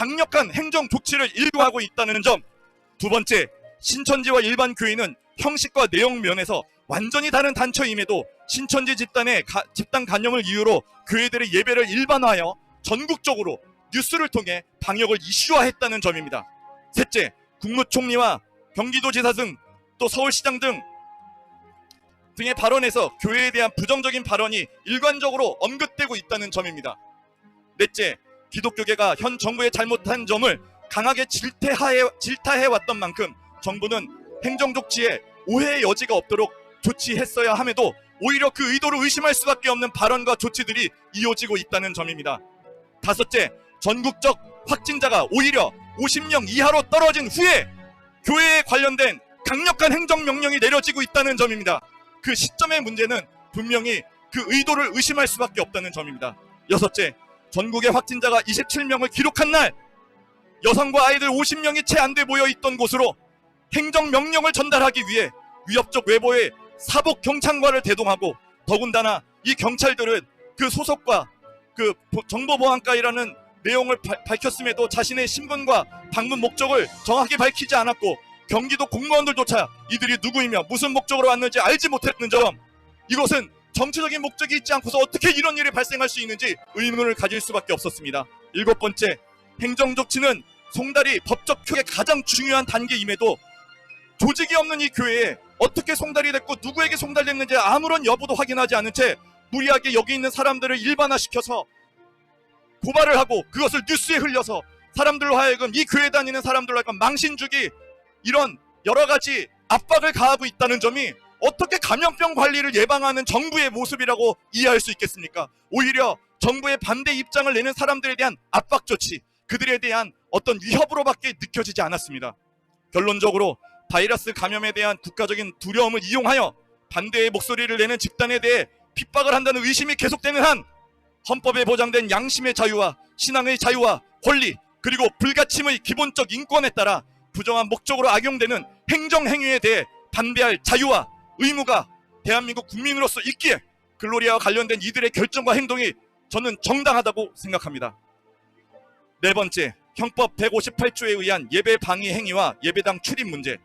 강력한 행정 조치를 일구하고 있다는 점. 두 번째, 신천지와 일반 교회는 형식과 내용 면에서 완전히 다른 단체임에도 신천지 집단 간염을 이유로 교회들의 예배를 일반화하여 전국적으로 뉴스를 통해 방역을 이슈화했다는 점입니다. 셋째, 국무총리와 경기도지사 등 또 서울시장 등의 발언에서 교회에 대한 부정적인 발언이 일관적으로 언급되고 있다는 점입니다. 넷째, 기독교계가 현 정부의 잘못한 점을 강하게 질타해왔던 만큼 정부는 행정조치에 오해의 여지가 없도록 조치했어야 함에도 오히려 그 의도를 의심할 수밖에 없는 발언과 조치들이 이어지고 있다는 점입니다. 다섯째, 전국적 확진자가 오히려 50명 이하로 떨어진 후에 교회에 관련된 강력한 행정명령이 내려지고 있다는 점입니다. 그 시점의 문제는 분명히 그 의도를 의심할 수밖에 없다는 점입니다. 여섯째, 전국의 확진자가 27명을 기록한 날 여성과 아이들 50명이 채 안 돼 모여 있던 곳으로 행정명령을 전달하기 위해 위협적 외부의 사복 경찰관을 대동하고, 더군다나 이 경찰들은 그 소속과 그 정보보안과이라는 내용을 밝혔음에도 자신의 신분과 방문 목적을 정확히 밝히지 않았고, 경기도 공무원들조차 이들이 누구이며 무슨 목적으로 왔는지 알지 못했는 점, 이것은 정치적인 목적이 있지 않고서 어떻게 이런 일이 발생할 수 있는지 의문을 가질 수밖에 없었습니다. 일곱 번째, 행정조치는 송달이 법적 효력의 가장 중요한 단계임에도 조직이 없는 이 교회에 어떻게 송달이 됐고 누구에게 송달됐는지 아무런 여부도 확인하지 않은 채 무리하게 여기 있는 사람들을 일반화시켜서 고발을 하고 그것을 뉴스에 흘려서 사람들로 하여금, 이 교회 다니는 사람들로 하여금 망신 주기, 이런 여러 가지 압박을 가하고 있다는 점이 어떻게 감염병 관리를 예방하는 정부의 모습이라고 이해할 수 있겠습니까? 오히려 정부의 반대 입장을 내는 사람들에 대한 압박 조치, 그들에 대한 어떤 위협으로밖에 느껴지지 않았습니다. 결론적으로 바이러스 감염에 대한 국가적인 두려움을 이용하여 반대의 목소리를 내는 집단에 대해 핍박을 한다는 의심이 계속되는 한 헌법에 보장된 양심의 자유와 신앙의 자유와 권리, 그리고 불가침의 기본적 인권에 따라 부정한 목적으로 악용되는 행정행위에 대해 반대할 자유와 의무가 대한민국 국민으로서 있기에 글로리아와 관련된 이들의 결정과 행동이 저는 정당하다고 생각합니다. 네 번째, 형법 158조에 의한 예배 방해 행위와 예배당 출입 문제.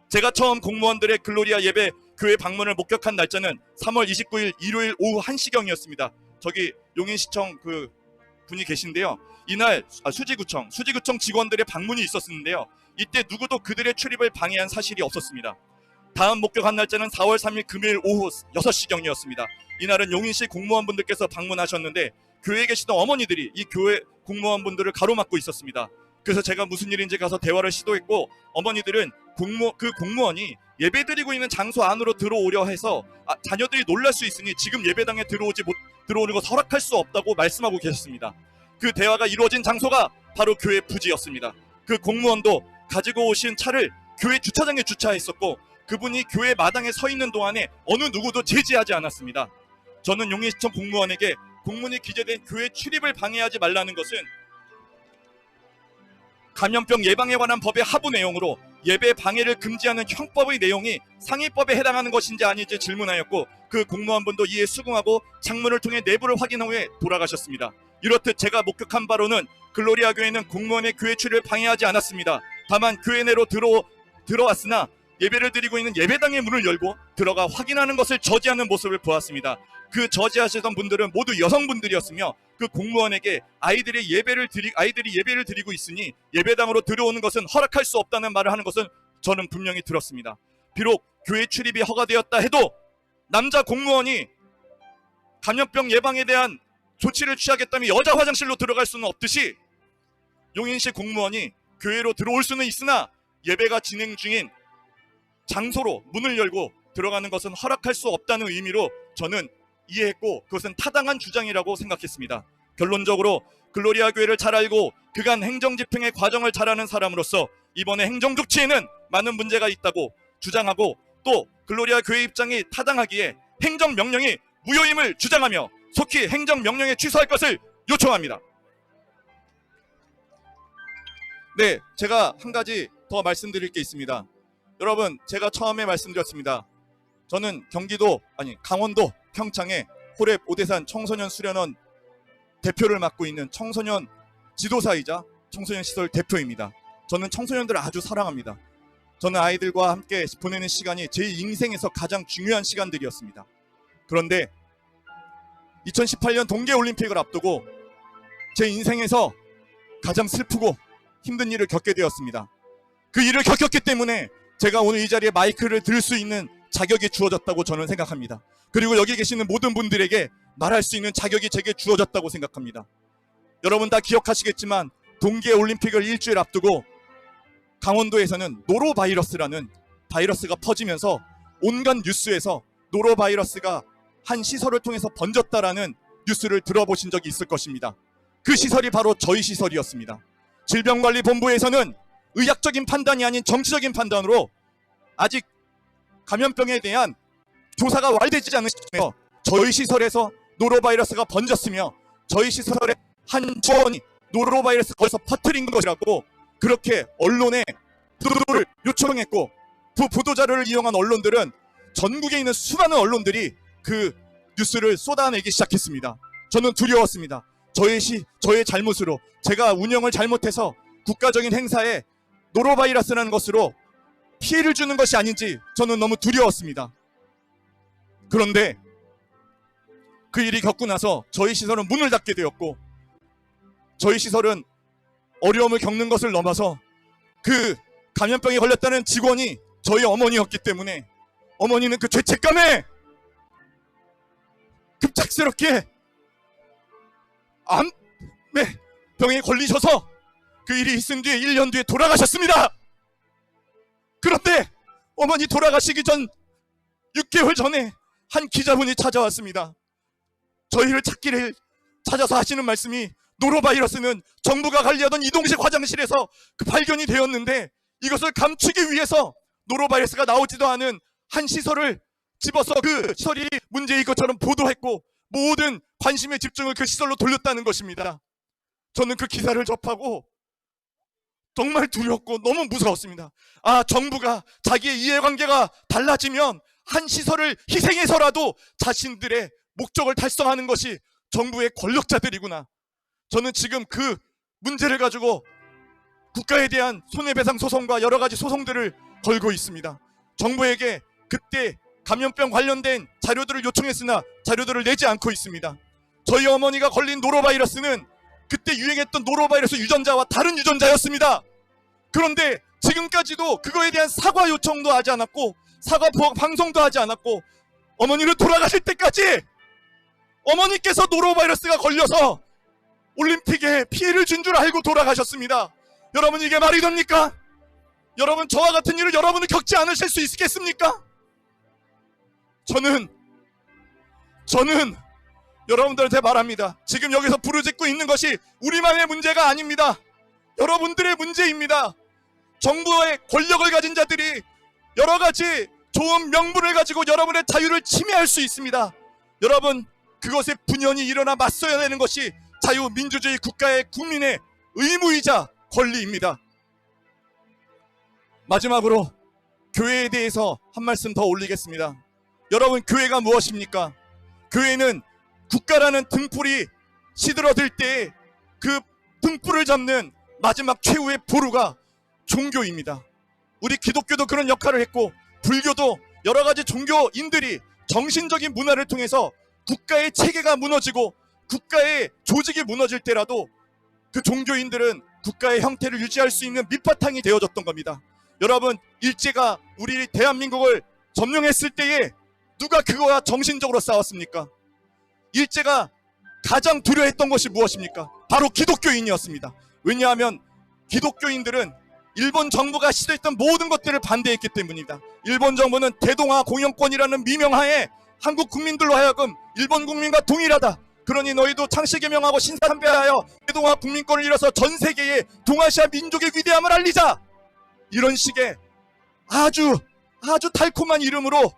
제가 처음 공무원들의 글로리아 예배 교회 방문을 목격한 날짜는 3월 29일 일요일 오후 1시경이었습니다. 저기 용인시청 그 분이 계신데요. 이날 수지구청 직원들의 방문이 있었는데요. 이때 누구도 그들의 출입을 방해한 사실이 없었습니다. 다음 목격한 날짜는 4월 3일 금요일 오후 6시경이었습니다. 이날은 용인시 공무원분들께서 방문하셨는데 교회에 계시던 어머니들이 이 교회 공무원분들을 가로막고 있었습니다. 그래서 제가 무슨 일인지 가서 대화를 시도했고, 어머니들은 그 공무원이 예배드리고 있는 장소 안으로 들어오려 해서 자녀들이 놀랄 수 있으니 지금 예배당에 들어오는 것 허락할 수 없다고 말씀하고 계셨습니다. 그 대화가 이루어진 장소가 바로 교회 부지였습니다. 그 공무원도 가지고 오신 차를 교회 주차장에 주차했었고, 그분이 교회 마당에 서 있는 동안에 어느 누구도 제지하지 않았습니다. 저는 용인시청 공무원에게 공문이 기재된 교회 출입을 방해하지 말라는 것은 감염병 예방에 관한 법의 하부 내용으로 예배 방해를 금지하는 형법의 내용이 상위법에 해당하는 것인지 아닌지 질문하였고, 그 공무원분도 이에 수긍하고 창문을 통해 내부를 확인한 후에 돌아가셨습니다. 이렇듯 제가 목격한 바로는 글로리아 교회는 공무원의 교회 출입을 방해하지 않았습니다. 다만 교회 내로 들어왔으나 예배를 드리고 있는 예배당의 문을 열고 들어가 확인하는 것을 저지하는 모습을 보았습니다. 그 저지하시던 분들은 모두 여성분들이었으며, 그 공무원에게 아이들이 예배를 드리고 있으니 예배당으로 들어오는 것은 허락할 수 없다는 말을 하는 것은 저는 분명히 들었습니다. 비록 교회 출입이 허가되었다 해도 남자 공무원이 감염병 예방에 대한 조치를 취하겠다면 여자 화장실로 들어갈 수는 없듯이 용인시 공무원이 교회로 들어올 수는 있으나 예배가 진행 중인 장소로 문을 열고 들어가는 것은 허락할 수 없다는 의미로 저는 이해했고, 그것은 타당한 주장이라고 생각했습니다. 결론적으로 글로리아 교회를 잘 알고 그간 행정집행의 과정을 잘 아는 사람으로서 이번에 행정조치에는 많은 문제가 있다고 주장하고, 또 글로리아 교회 입장이 타당하기에 행정명령이 무효임을 주장하며 속히 행정명령에 취소할 것을 요청합니다. 네, 제가 한 가지 더 말씀드릴 게 있습니다. 여러분, 제가 처음에 말씀드렸습니다. 저는 강원도 평창의 호랩 오대산 청소년 수련원 대표를 맡고 있는 청소년 지도사이자 청소년 시설 대표입니다. 저는 청소년들을 아주 사랑합니다. 저는 아이들과 함께 보내는 시간이 제 인생에서 가장 중요한 시간들이었습니다. 그런데 2018년 동계올림픽을 앞두고 제 인생에서 가장 슬프고 힘든 일을 겪게 되었습니다. 그 일을 겪었기 때문에 제가 오늘 이 자리에 마이크를 들 수 있는 자격이 주어졌다고 저는 생각합니다. 그리고 여기 계시는 모든 분들에게 말할 수 있는 자격이 제게 주어졌다고 생각합니다. 여러분 다 기억하시겠지만 동계올림픽을 일주일 앞두고 강원도에서는 노로바이러스라는 바이러스가 퍼지면서 온갖 뉴스에서 노로바이러스가 한 시설을 통해서 번졌다라는 뉴스를 들어보신 적이 있을 것입니다. 그 시설이 바로 저희 시설이었습니다. 질병관리본부에서는 의학적인 판단이 아닌 정치적인 판단으로 아직 감염병에 대한 조사가 완료되지 않은 시점에서 저희 시설에서 노로바이러스가 번졌으며 저희 시설의 한 직원이 노로바이러스 거기서 퍼뜨린 것이라고 그렇게 언론에 보도를 요청했고, 그 보도자료를 이용한 언론들은 전국에 있는 수많은 언론들이 그 뉴스를 쏟아내기 시작했습니다. 저는 두려웠습니다. 저의 잘못으로 제가 운영을 잘못해서 국가적인 행사에 노로바이러스라는 것으로 피해를 주는 것이 아닌지 저는 너무 두려웠습니다. 그런데 그 일이 겪고 나서 저희 시설은 문을 닫게 되었고, 저희 시설은 어려움을 겪는 것을 넘어서 그 감염병에 걸렸다는 직원이 저희 어머니였기 때문에 어머니는 그 죄책감에 급작스럽게 암의 병에 걸리셔서 그 일이 있은 뒤에 1년 뒤에 돌아가셨습니다. 그런데 어머니 돌아가시기 전 6개월 전에 한 기자분이 찾아왔습니다. 저희를 찾아서 하시는 말씀이 노로바이러스는 정부가 관리하던 이동식 화장실에서 발견이 되었는데 이것을 감추기 위해서 노로바이러스가 나오지도 않은 한 시설을 집어서 그 시설이 문제일 것처럼 보도했고 모든 관심의 집중을 그 시설로 돌렸다는 것입니다. 저는 그 기사를 접하고 정말 두렵고 너무 무서웠습니다. 정부가 자기의 이해관계가 달라지면 한 시설을 희생해서라도 자신들의 목적을 달성하는 것이 정부의 권력자들이구나. 저는 지금 그 문제를 가지고 국가에 대한 손해배상 소송과 여러 가지 소송들을 걸고 있습니다. 정부에게 그때 감염병 관련된 자료들을 요청했으나 자료들을 내지 않고 있습니다. 저희 어머니가 걸린 노로바이러스는 그때 유행했던 노로바이러스 유전자와 다른 유전자였습니다. 그런데 지금까지도 그거에 대한 사과 요청도 하지 않았고 사과 방송도 하지 않았고 어머니는 돌아가실 때까지 어머니께서 노로바이러스가 걸려서 올림픽에 피해를 준 줄 알고 돌아가셨습니다. 여러분 이게 말이 됩니까? 여러분 저와 같은 일을 여러분은 겪지 않으실 수 있겠습니까? 저는 여러분들한테 말합니다. 지금 여기서 부르짖고 있는 것이 우리만의 문제가 아닙니다. 여러분들의 문제입니다. 정부의 권력을 가진 자들이 여러 가지 좋은 명분을 가지고 여러분의 자유를 침해할 수 있습니다. 여러분 그것에 분연히 일어나 맞서야 되는 것이 자유민주주의 국가의 국민의 의무이자 권리입니다. 마지막으로 교회에 대해서 한 말씀 더 올리겠습니다. 여러분 교회가 무엇입니까? 교회는 국가라는 등불이 시들어들 때 그 등불을 잡는 마지막 최후의 보루가 종교입니다. 우리 기독교도 그런 역할을 했고 불교도 여러 가지 종교인들이 정신적인 문화를 통해서 국가의 체계가 무너지고 국가의 조직이 무너질 때라도 그 종교인들은 국가의 형태를 유지할 수 있는 밑바탕이 되어줬던 겁니다. 여러분 일제가 우리 대한민국을 점령했을 때에 누가 그거와 정신적으로 싸웠습니까? 일제가 가장 두려워했던 것이 무엇입니까? 바로 기독교인이었습니다. 왜냐하면 기독교인들은 일본 정부가 시도했던 모든 것들을 반대했기 때문입니다. 일본 정부는 대동아 공영권이라는 미명하에 한국 국민들로 하여금 일본 국민과 동일하다. 그러니 너희도 창씨개명하고 신사참배하여 대동아 국민권을 잃어서 전 세계에 동아시아 민족의 위대함을 알리자. 이런 식의 아주 달콤한 이름으로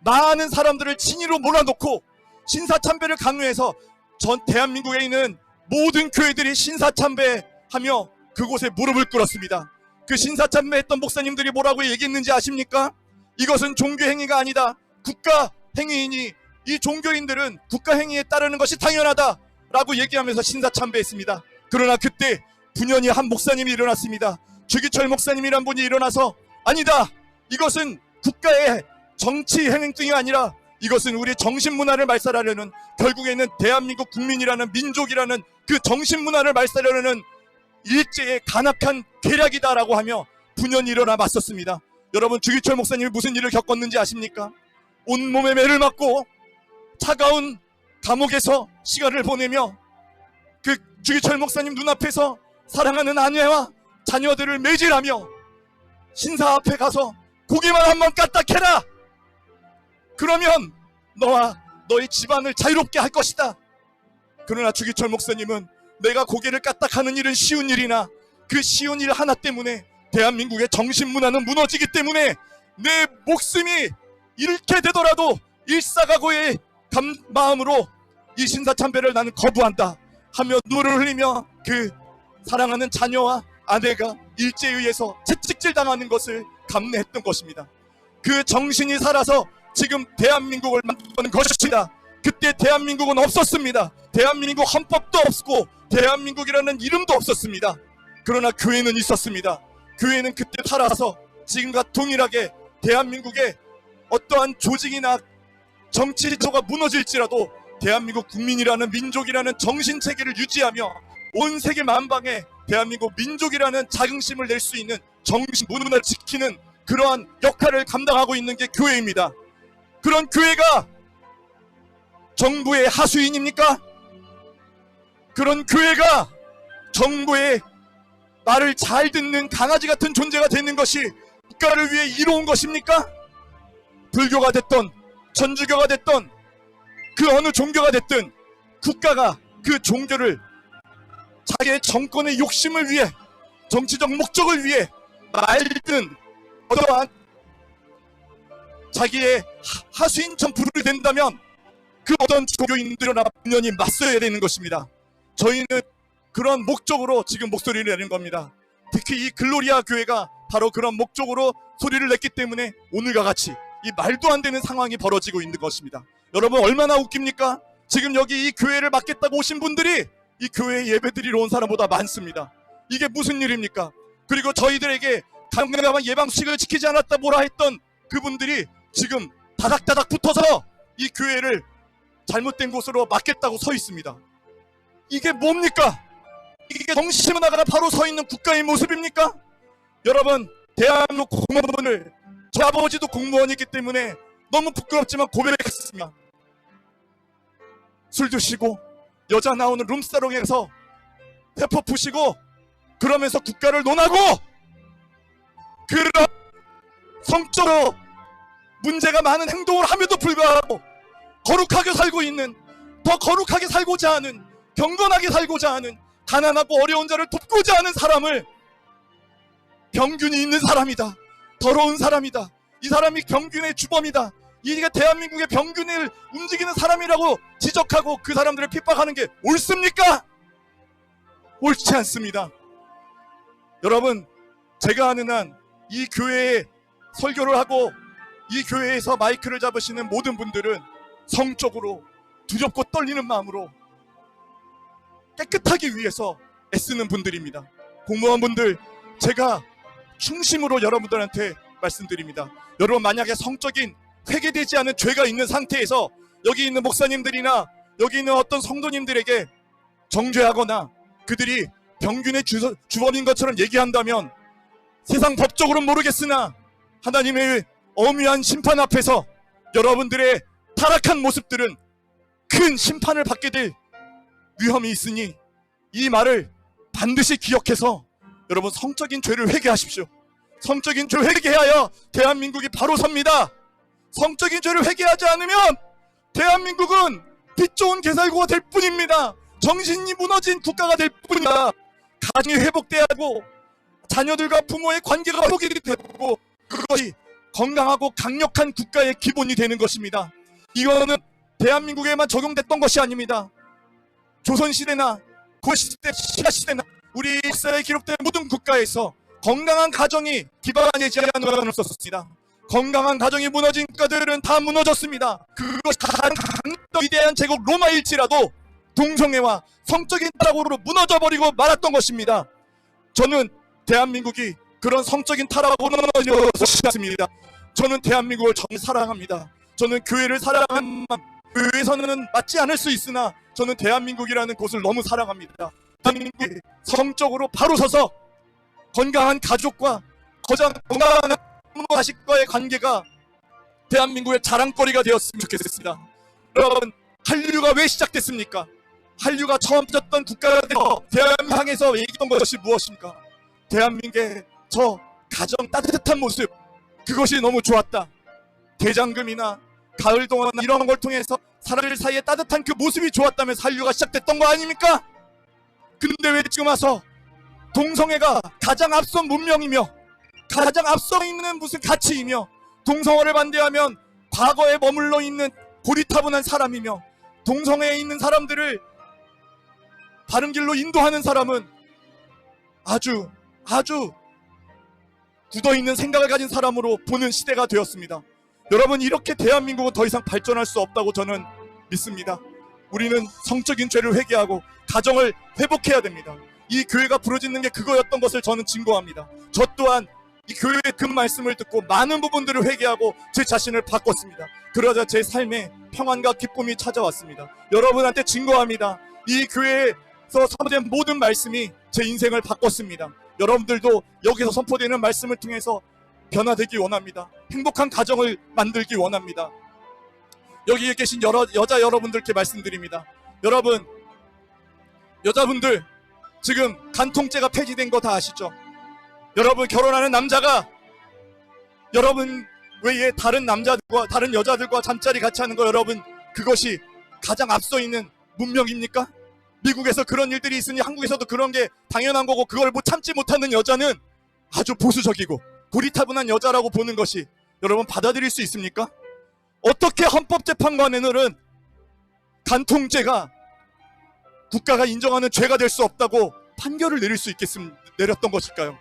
많은 사람들을 친위로 몰아놓고 신사참배를 강요해서 전 대한민국에 있는 모든 교회들이 신사참배하며 그곳에 무릎을 꿇었습니다. 그 신사참배했던 목사님들이 뭐라고 얘기했는지 아십니까? 이것은 종교행위가 아니다. 국가행위이니 이 종교인들은 국가행위에 따르는 것이 당연하다 라고 얘기하면서 신사참배했습니다. 그러나 그때 분연히 한 목사님이 일어났습니다. 주기철 목사님이란 분이 일어나서 아니다, 이것은 국가의 정치 행동이 아니라 이것은 우리 정신문화를 말살하려는, 결국에는 대한민국 국민이라는, 민족이라는 그 정신문화를 말살하려는 일제의 간악한 계략이다라고 하며 분연히 일어나 맞섰습니다. 여러분, 주기철 목사님이 무슨 일을 겪었는지 아십니까? 온몸에 매를 맞고 차가운 감옥에서 시간을 보내며 그 주기철 목사님 눈앞에서 사랑하는 아내와 자녀들을 매질하며 신사 앞에 가서 고개만 한번 까딱해라, 그러면 너와 너의 집안을 자유롭게 할 것이다. 그러나 주기철 목사님은 내가 고개를 까딱하는 일은 쉬운 일이나 그 쉬운 일 하나 때문에 대한민국의 정신문화는 무너지기 때문에 내 목숨이 잃게 되더라도 일사각오의 마음으로 이 신사참배를 나는 거부한다 하며 눈물을 흘리며 그 사랑하는 자녀와 아내가 일제에 의해서 채찍질 당하는 것을 감내했던 것입니다. 그 정신이 살아서 지금 대한민국을 만드는 것입니다. 그때 대한민국은 없었습니다. 대한민국 헌법도 없고 대한민국이라는 이름도 없었습니다. 그러나 교회는 있었습니다. 교회는 그때 살아서 지금과 동일하게 대한민국의 어떠한 조직이나 정치 지도가 무너질지라도 대한민국 국민이라는, 민족이라는 정신체계를 유지하며 온 세계 만방에 대한민국 민족이라는 자긍심을 낼 수 있는 정신 문화를 지키는 그러한 역할을 감당하고 있는 게 교회입니다. 그런 교회가 정부의 하수인입니까? 그런 교회가 정부의 말을 잘 듣는 강아지 같은 존재가 되는 것이 국가를 위해 이로운 것입니까? 불교가 됐던 천주교가 됐던 그 어느 종교가 됐든 국가가 그 종교를 자기의 정권의 욕심을 위해, 정치적 목적을 위해 말든 어떠한 자기의 하수인처럼 부르게 된다면 그 어떤 종교인들이나 분연히 맞서야 되는 것입니다. 저희는 그런 목적으로 지금 목소리를 내는 겁니다. 특히 이 글로리아 교회가 바로 그런 목적으로 소리를 냈기 때문에 오늘과 같이 이 말도 안 되는 상황이 벌어지고 있는 것입니다. 여러분, 얼마나 웃깁니까? 지금 여기 이 교회를 맡겠다고 오신 분들이 이 교회에 예배드리러 온 사람보다 많습니다. 이게 무슨 일입니까? 그리고 저희들에게 강경한 예방수칙을 지키지 않았다 뭐라 했던 그분들이 지금 다닥다닥 붙어서 이 교회를 잘못된 곳으로 맡겠다고 서 있습니다. 이게 뭡니까? 이게 정신문화가 바로 서 있는 국가의 모습입니까? 여러분, 대한민국 공무원을, 제 아버지도 공무원이기 때문에 너무 부끄럽지만 고백했습니다. 술 드시고 여자 나오는 룸사롱에서 페퍼 푸시고 그러면서 국가를 논하고 그런 성적으로 문제가 많은 행동을 함에도 불구하고 거룩하게 살고 있는, 더 거룩하게 살고자 하는, 경건하게 살고자 하는, 가난하고 어려운 자를 돕고자 하는 사람을 병균이 있는 사람이다, 더러운 사람이다, 이 사람이 병균의 주범이다, 이게 대한민국의 병균을 움직이는 사람이라고 지적하고 그 사람들을 핍박하는 게 옳습니까? 옳지 않습니다. 여러분, 제가 아는 한 이 교회에 설교를 하고 이 교회에서 마이크를 잡으시는 모든 분들은 성적으로 두렵고 떨리는 마음으로 깨끗하기 위해서 애쓰는 분들입니다. 공무원분들, 제가 충심으로 여러분들한테 말씀드립니다. 여러분, 만약에 성적인 회개되지 않은 죄가 있는 상태에서 여기 있는 목사님들이나 여기 있는 어떤 성도님들에게 정죄하거나 그들이 병균의 주범인 것처럼 얘기한다면 세상 법적으로는 모르겠으나 하나님의 엄위한 심판 앞에서 여러분들의 타락한 모습들은 큰 심판을 받게 될 위험이 있으니 이 말을 반드시 기억해서 여러분, 성적인 죄를 회개하십시오. 성적인 죄를 회개하여 대한민국이 바로 섭니다. 성적인 죄를 회개하지 않으면 대한민국은 빛 좋은 개살구가 될 뿐입니다. 정신이 무너진 국가가 될 뿐이다. 가정이 회복돼야 하고 자녀들과 부모의 관계가 회복이 되고 그것이 건강하고 강력한 국가의 기본이 되는 것입니다. 이거는 대한민국에만 적용됐던 것이 아닙니다. 조선시대나 고시대, 신라시대나 우리 역사에 기록된 모든 국가에서 건강한 가정이 기반이지 않는 것은 없었습니다. 건강한 가정이 무너진 국가들은 다 무너졌습니다. 그것이 가장 위대한 제국 로마일지라도 동성애와 성적인 타락으로 무너져버리고 말았던 것입니다. 저는 대한민국이 그런 성적인 타락으로 넘어지지 않습니다. 저는 대한민국을 정말 사랑합니다. 저는 교회를 사랑하는 마음, 교회에서는 맞지 않을 수 있으나 저는 대한민국이라는 곳을 너무 사랑합니다. 대한민국이 성적으로 바로 서서 건강한 가족과 건강한 자식과의 관계가 대한민국의 자랑거리가 되었으면 좋겠습니다. 여러분, 한류가 왜 시작됐습니까? 한류가 처음 졌던 국가가 되어 대한민국에서 얘기했던 것이 무엇입니까? 대한민국의 저 가정 따뜻한 모습, 그것이 너무 좋았다. 대장금이나 가을동안 이런 걸 통해서 사람들 사이에 따뜻한 그 모습이 좋았다면서 한류가 시작됐던 거 아닙니까? 근데 왜 지금 와서 동성애가 가장 앞선 문명이며 가장 앞서 있는 무슨 가치이며 동성애를 반대하면 과거에 머물러 있는 고리타분한 사람이며 동성애에 있는 사람들을 바른 길로 인도하는 사람은 아주 굳어있는 생각을 가진 사람으로 보는 시대가 되었습니다. 여러분, 이렇게 대한민국은 더 이상 발전할 수 없다고 저는 믿습니다. 우리는 성적인 죄를 회개하고 가정을 회복해야 됩니다. 이 교회가 부르짖는 게 그거였던 것을 저는 증거합니다. 저 또한 이 교회의 그 말씀을 듣고 많은 부분들을 회개하고 제 자신을 바꿨습니다. 그러자 제 삶에 평안과 기쁨이 찾아왔습니다. 여러분한테 증거합니다. 이 교회에서 선포된 모든 말씀이 제 인생을 바꿨습니다. 여러분들도 여기서 선포되는 말씀을 통해서 변화되기 원합니다. 행복한 가정을 만들기 원합니다. 여기에 계신 여자 여러분들께 말씀드립니다. 여러분, 여자분들 지금 간통죄가 폐지된 거 다 아시죠? 여러분, 결혼하는 남자가 여러분 외에 다른 남자들과 다른 여자들과 잠자리 같이 하는 거, 여러분 그것이 가장 앞서 있는 문명입니까? 미국에서 그런 일들이 있으니 한국에서도 그런 게 당연한 거고, 그걸 참지 못하는 여자는 아주 보수적이고 고리타분한 여자라고 보는 것이 여러분 받아들일 수 있습니까? 어떻게 헌법재판관에는 간통죄가 국가가 인정하는 죄가 될 수 없다고 판결을 내릴 수 내렸던 것일까요?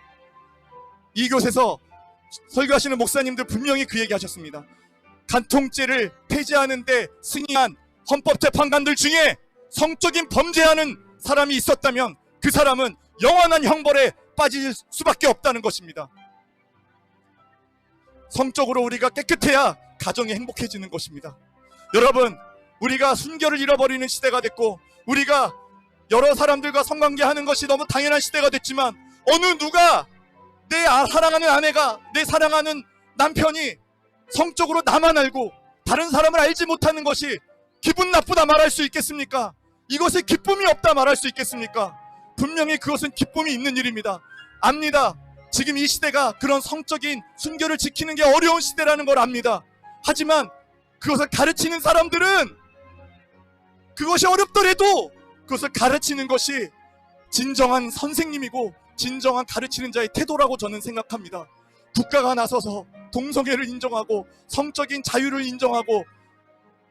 이곳에서 설교하시는 목사님들 분명히 그 얘기 하셨습니다. 간통죄를 폐지하는데 승인한 헌법재판관들 중에 성적인 범죄하는 사람이 있었다면 그 사람은 영원한 형벌에 빠질 수밖에 없다는 것입니다. 성적으로 우리가 깨끗해야 가정이 행복해지는 것입니다. 여러분, 우리가 순결을 잃어버리는 시대가 됐고 우리가 여러 사람들과 성관계하는 것이 너무 당연한 시대가 됐지만, 어느 누가 내 사랑하는 아내가, 내 사랑하는 남편이 성적으로 나만 알고 다른 사람을 알지 못하는 것이 기분 나쁘다 말할 수 있겠습니까? 이것에 기쁨이 없다 말할 수 있겠습니까? 분명히 그것은 기쁨이 있는 일입니다. 압니다. 지금 이 시대가 그런 성적인 순결을 지키는 게 어려운 시대라는 걸 압니다. 하지만 그것을 가르치는 사람들은 그것이 어렵더라도 그것을 가르치는 것이 진정한 선생님이고 진정한 가르치는 자의 태도라고 저는 생각합니다. 국가가 나서서 동성애를 인정하고 성적인 자유를 인정하고,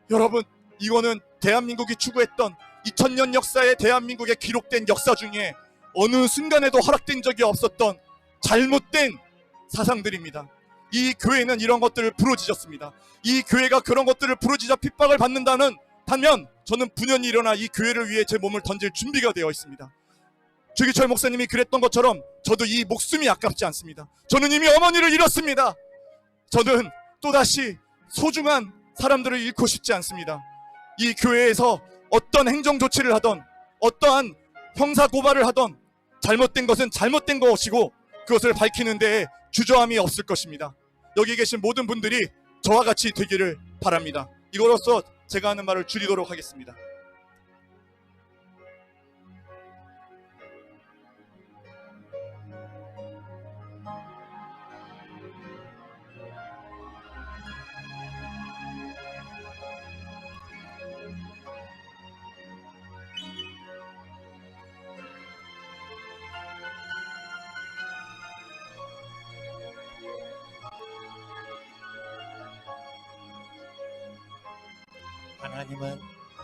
여러분 이거는 대한민국이 추구했던 2000년 역사의 대한민국에 기록된 역사 중에 어느 순간에도 허락된 적이 없었던 잘못된 사상들입니다. 이 교회는 이런 것들을 부르짖었습니다. 이 교회가 그런 것들을 부르짖어 핍박을 받는다면 저는 분연히 일어나 이 교회를 위해 제 몸을 던질 준비가 되어 있습니다. 주기철 목사님이 그랬던 것처럼 저도 이 목숨이 아깝지 않습니다. 저는 이미 어머니를 잃었습니다. 저는 또다시 소중한 사람들을 잃고 싶지 않습니다. 이 교회에서 어떤 행정 조치를 하던 어떠한 형사 고발을 하던 잘못된 것은 잘못된 것이고 그것을 밝히는 데에 주저함이 없을 것입니다. 여기 계신 모든 분들이 저와 같이 되기를 바랍니다. 이거로써 제가 하는 말을 줄이도록 하겠습니다.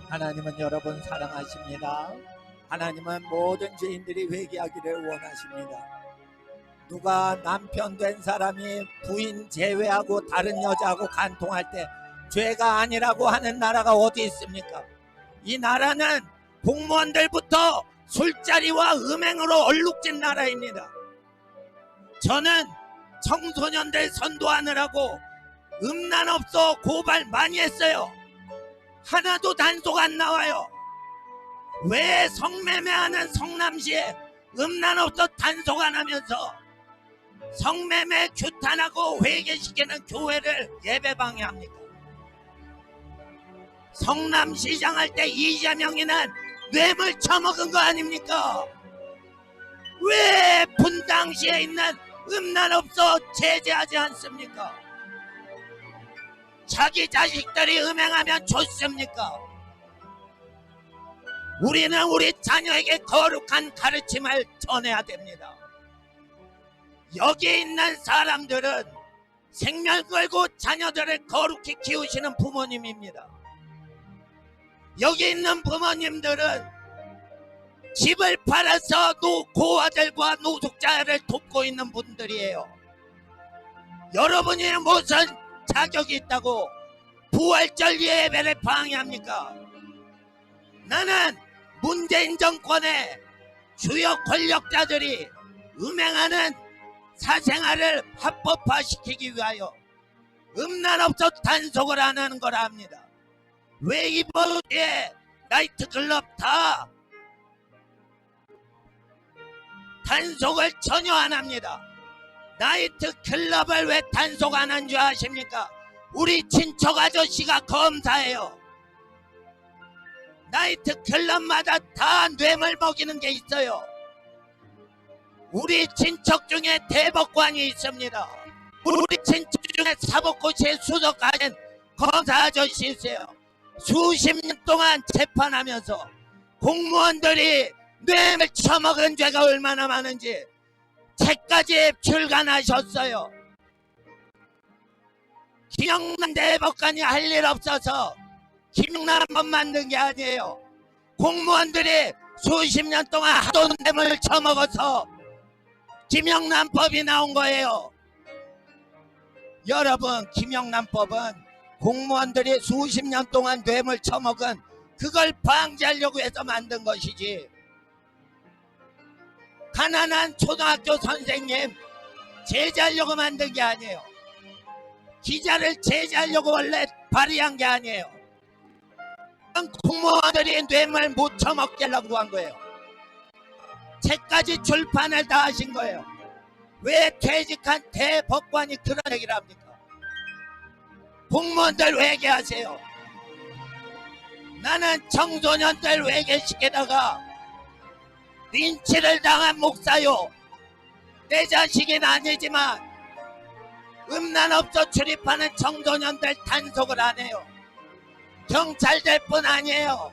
하나님은 여러분 사랑하십니다. 하나님은 모든 죄인들이 회개하기를 원하십니다. 누가 남편 된 사람이 부인 제외하고 다른 여자하고 간통할 때 죄가 아니라고 하는 나라가 어디 있습니까? 이 나라는 공무원들부터 술자리와 음행으로 얼룩진 나라입니다. 저는 청소년들 선도하느라고 음란업소 고발 많이 했어요. 하나도 단속 안 나와요. 왜 성매매하는 성남시에 음란업소 단속 안 하면서 성매매 규탄하고 회개시키는 교회를 예배 방해합니까? 성남시장 할 때 이재명이는 뇌물 처먹은 거 아닙니까? 왜 분당시에 있는 음란업소 제재하지 않습니까? 자기 자식들이 음행하면 좋습니까? 우리는 우리 자녀에게 거룩한 가르침을 전해야 됩니다. 여기 있는 사람들은 생명 걸고 자녀들을 거룩히 키우시는 부모님입니다. 여기 있는 부모님들은 집을 팔아서 고아들과 노숙자를 돕고 있는 분들이에요. 여러분이 무슨 자격이 있다고 부활절 예배를 방해합니까? 나는 문재인 정권의 주요 권력자들이 음행하는 사생활을 합법화시키기 위하여 음란업소 단속을 안 하는 거라 합니다. 왜 이번에 나이트클럽 다 단속을 전혀 안 합니다. 나이트클럽을 왜 단속 안 한 줄 아십니까? 우리 친척 아저씨가 검사예요. 나이트클럽마다 다 뇌물 먹이는 게 있어요. 우리 친척 중에 대법관이 있습니다. 우리 친척 중에 사법고시에 수석하신 검사 아저씨 있어요. 수십 년 동안 재판하면서 공무원들이 뇌물 처먹은 죄가 얼마나 많은지 책까지 출간하셨어요. 김영남 대법관이 할 일 없어서 김영남법 만든 게 아니에요. 공무원들이 수십 년 동안 하도 뇌물 처먹어서 김영남법이 나온 거예요. 여러분, 김영남법은 공무원들이 수십 년 동안 뇌물 처먹은 그걸 방지하려고 해서 만든 것이지, 가난한 초등학교 선생님 제재하려고 만든 게 아니에요. 기자를 제재하려고 원래 발의한 게 아니에요. 공무원들이 뇌물 못 처먹게 하려고 한 거예요. 책까지 출판을 다 하신 거예요. 왜 퇴직한 대법관이 그런 얘기를 합니까? 공무원들 회개하세요. 나는 청소년들 회개시키다가 린치를 당한 목사요. 내 자식은 아니지만 음란업소 출입하는 청소년들 단속을 안 해요. 경찰들 뿐 아니에요.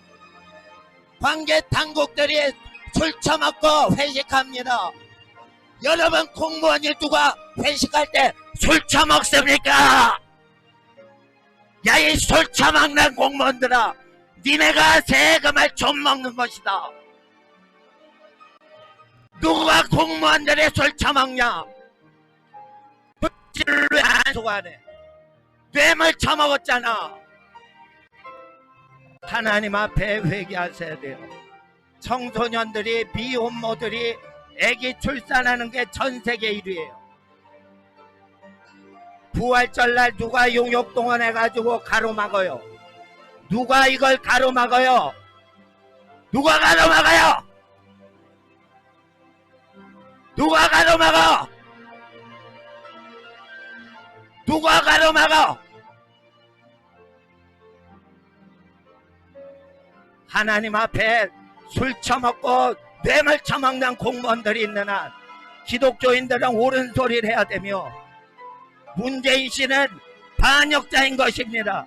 관계 당국들이 술 처먹고 회식합니다. 여러분, 공무원이 누가 회식할 때 술 처먹습니까? 야, 이 술 처먹는 공무원들아, 니네가 세금을 좀 먹는 것이다. 누가 공무원들의 술 처먹냐? 왜 단속 안 해? 뇌물 처먹었잖아. 하나님 앞에 회개하셔야 돼요. 청소년들이, 미혼모들이 아기 출산하는 게 전 세계 1위예요. 부활절날 누가 용역동원 해가지고 가로막아요? 누가 이걸 가로막아요? 누가 가로막아요? 누가 가로막아? 누가 가로막아? 하나님 앞에 술 처먹고 뇌물 처먹는 공무원들이 있는 한 기독교인들은 옳은 소리를 해야 되며, 문재인 씨는 반역자인 것입니다.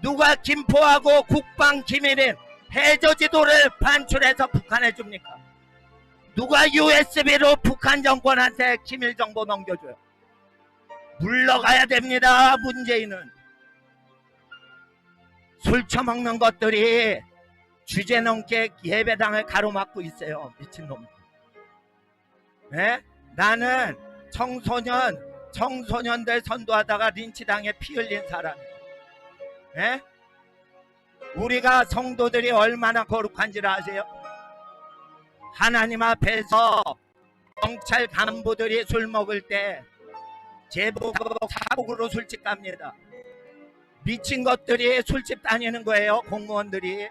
누가 김포하고 국방기밀인 해저지도를 반출해서 북한에 줍니까? 누가 USB로 북한 정권한테 기밀 정보 넘겨줘요? 물러가야 됩니다. 문재인은 술 처먹는 것들이 주제넘게 예배당을 가로막고 있어요. 미친놈. 네? 나는 청소년들 선도하다가 린치당에 피 흘린 사람이에요. 네? 우리가 성도들이 얼마나 거룩한지를 아세요? 하나님 앞에서 경찰 간부들이 술 먹을 때 제복 사복으로 술집 갑니다. 미친 것들이 술집 다니는 거예요. 공무원들이.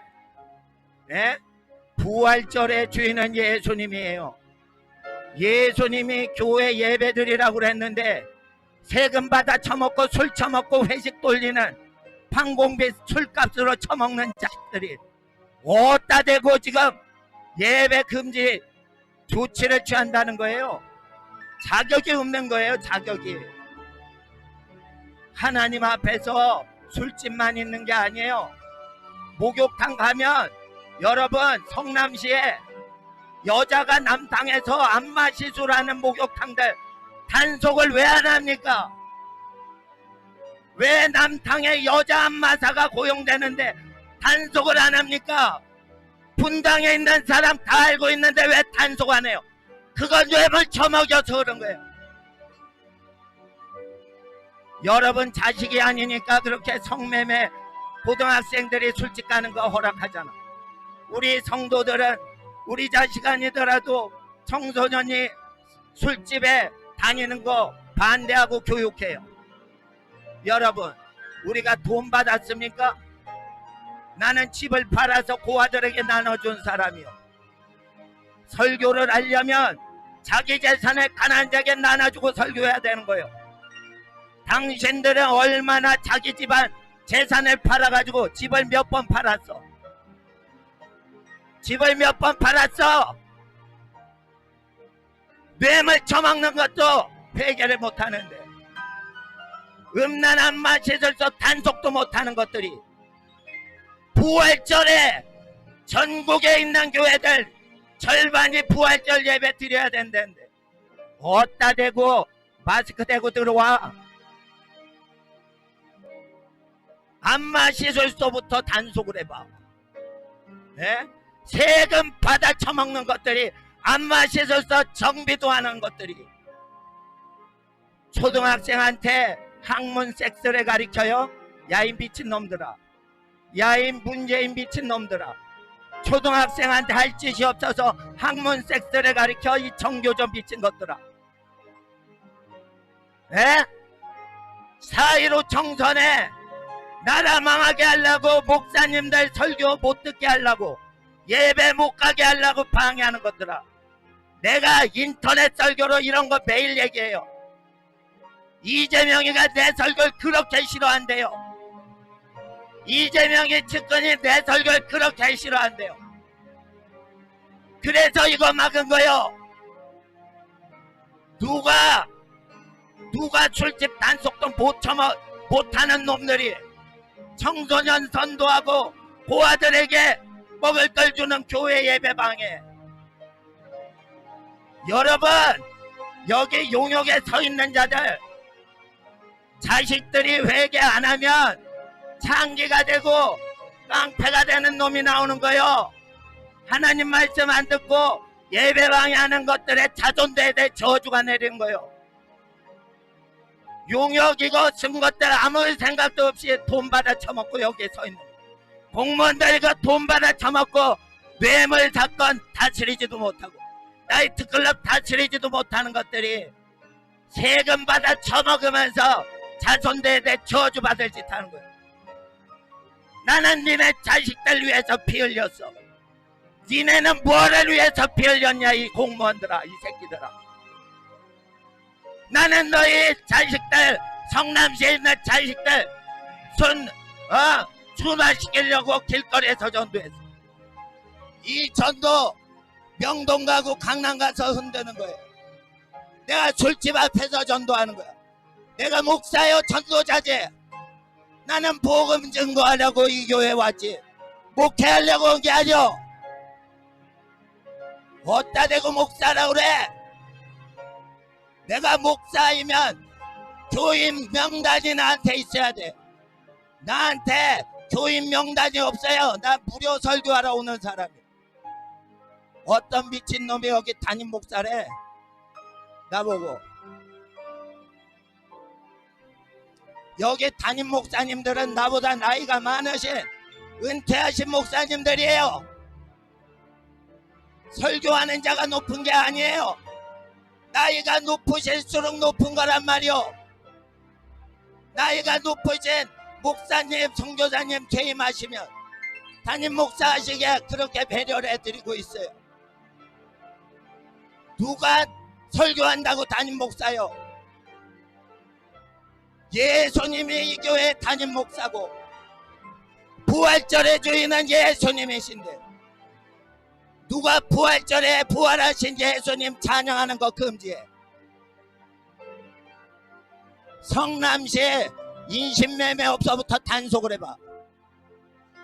네? 부활절의 주인은 예수님이에요. 예수님이 교회 예배드리라고 그랬는데 세금 받아 처먹고 술 처먹고 회식 돌리는 판공비 술값으로 처먹는 자식들이 어디다 대고 지금 예배 금지 조치를 취한다는 거예요. 자격이 없는 거예요. 자격이. 하나님 앞에서 술집만 있는 게 아니에요. 목욕탕 가면 여러분 성남시에 여자가 남탕에서 안마 시술하는 목욕탕들 단속을 왜 안 합니까? 왜 남탕에 여자 안마사가 고용되는데 단속을 안 합니까? 분당에 있는 사람 다 알고 있는데 왜 단속 안 해요? 그건 뇌물 처먹여서 그런 거예요. 여러분 자식이 아니니까 그렇게 성매매 고등학생들이 술집 가는 거 허락하잖아. 우리 성도들은 우리 자식 아니더라도 청소년이 술집에 다니는 거 반대하고 교육해요. 여러분 우리가 돈 받았습니까? 나는 집을 팔아서 고아들에게 나눠준 사람이요. 설교를 하려면 자기 재산을 가난자에게 나눠주고 설교해야 되는 거예요. 당신들은 얼마나 자기 집안 재산을 팔아가지고 집을 몇 번 팔았어? 집을 몇 번 팔았어? 뇌물 처먹는 것도 해결을 못하는데 음란한 맛에서 단속도 못하는 것들이 부활절에 전국에 있는 교회들 절반이 부활절 예배 드려야 된다는데 어디다 대고 마스크 대고 들어와. 안마 시설소부터 단속을 해봐. 네? 세금 받아 처먹는 것들이 안마 시설소 정비도 하는 것들이 초등학생한테 학문 섹스를 가르쳐요? 야 이 미친놈들아. 야 이 문재인 미친놈들아. 초등학생한테 할 짓이 없어서 학문 섹스를 가르쳐 이 정교조 미친 것들아. 에? 4.15 총선에 나라 망하게 하려고 목사님들 설교 못 듣게 하려고 예배 못 가게 하려고 방해하는 것들아. 내가 인터넷 설교로 이런 거 매일 얘기해요. 이재명이가 내 설교를 그렇게 싫어한대요. 이재명이 측근이 내 설교를 그렇게 싫어한대요. 그래서 이거 막은 거요. 누가 술집 단속도 못하는 놈들이 청소년 선도하고 고아들에게 먹을 걸 주는 교회 예배방에. 여러분 여기 용역에 서 있는 자들 자식들이 회개 안 하면 창기가 되고 깡패가 되는 놈이 나오는 거요. 하나님 말씀 안 듣고 예배방해 하는 것들에 자존대에 저주가 내리는 거요. 용역 이거 쓴 것들 아무 생각도 없이 돈 받아 처먹고 여기에 서 있는 공무원들 이거 돈 받아 처먹고 뇌물 사건 다스리지도 못하고 나이트 클럽 다스리지도 못하는 것들이 세금 받아 처먹으면서 자손대에 저주 받을 짓 하는 거예요. 나는 니네 자식들 위해서 피 흘렸어. 니네는 뭐를 위해서 피 흘렸냐 이 공무원들아 이 새끼들아. 나는 너희 자식들 성남시에 있는 자식들 순화시키려고 길거리에서 전도했어. 이 전도 명동 가고 강남 가서 흔드는 거예요. 내가 술집 앞에서 전도하는 거야. 내가 목사요 전도자지. 나는 복음 증거하려고 이 교회에 왔지 목회하려고 온 게 아니오. 어디다 대고 목사라고 그래. 내가 목사이면 교인 명단이 나한테 있어야 돼. 나한테 교인 명단이 없어요. 나 무료 설교하러 오는 사람이야. 어떤 미친놈이 여기 담임 목사래. 나보고 여기 담임 목사님들은 나보다 나이가 많으신 은퇴하신 목사님들이에요. 설교하는 자가 높은 게 아니에요. 나이가 높으실수록 높은 거란 말이요. 나이가 높으신 목사님, 선교사님 퇴임하시면 담임 목사 하시게 그렇게 배려를 해드리고 있어요. 누가 설교한다고 담임 목사요? 예수님이 이 교회 담임 목사고 부활절의 주인은 예수님이신데 누가 부활절에 부활하신 예수님 찬양하는 거 금지해. 성남시에 인신매매업소부터 단속을 해봐.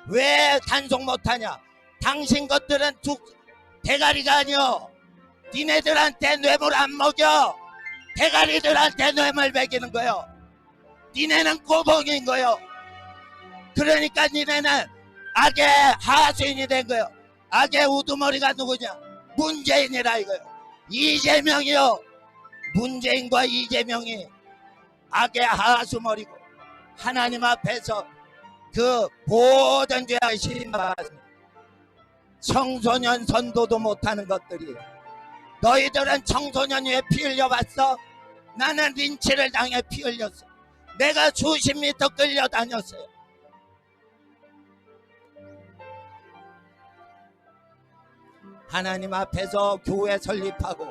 왜 단속 못하냐? 당신 것들은 대가리가 아니여. 니네들한테 뇌물 안 먹여. 대가리들한테 뇌물 먹이는 거요. 니네는 꼬봉인 거요. 그러니까 니네는 악의 하수인이 된 거요. 악의 우두머리가 누구냐? 문재인이라 이거요. 이재명이요. 문재인과 이재명이 악의 하수머리고 하나님 앞에서 그 모든 죄악을 심판받습니다. 청소년 선도도 못하는 것들이. 너희들은 청소년이 왜 피 흘려봤어? 나는 린치를 당해 피 흘렸어. 내가 수십 미터 끌려다녔어요. 하나님 앞에서 교회 설립하고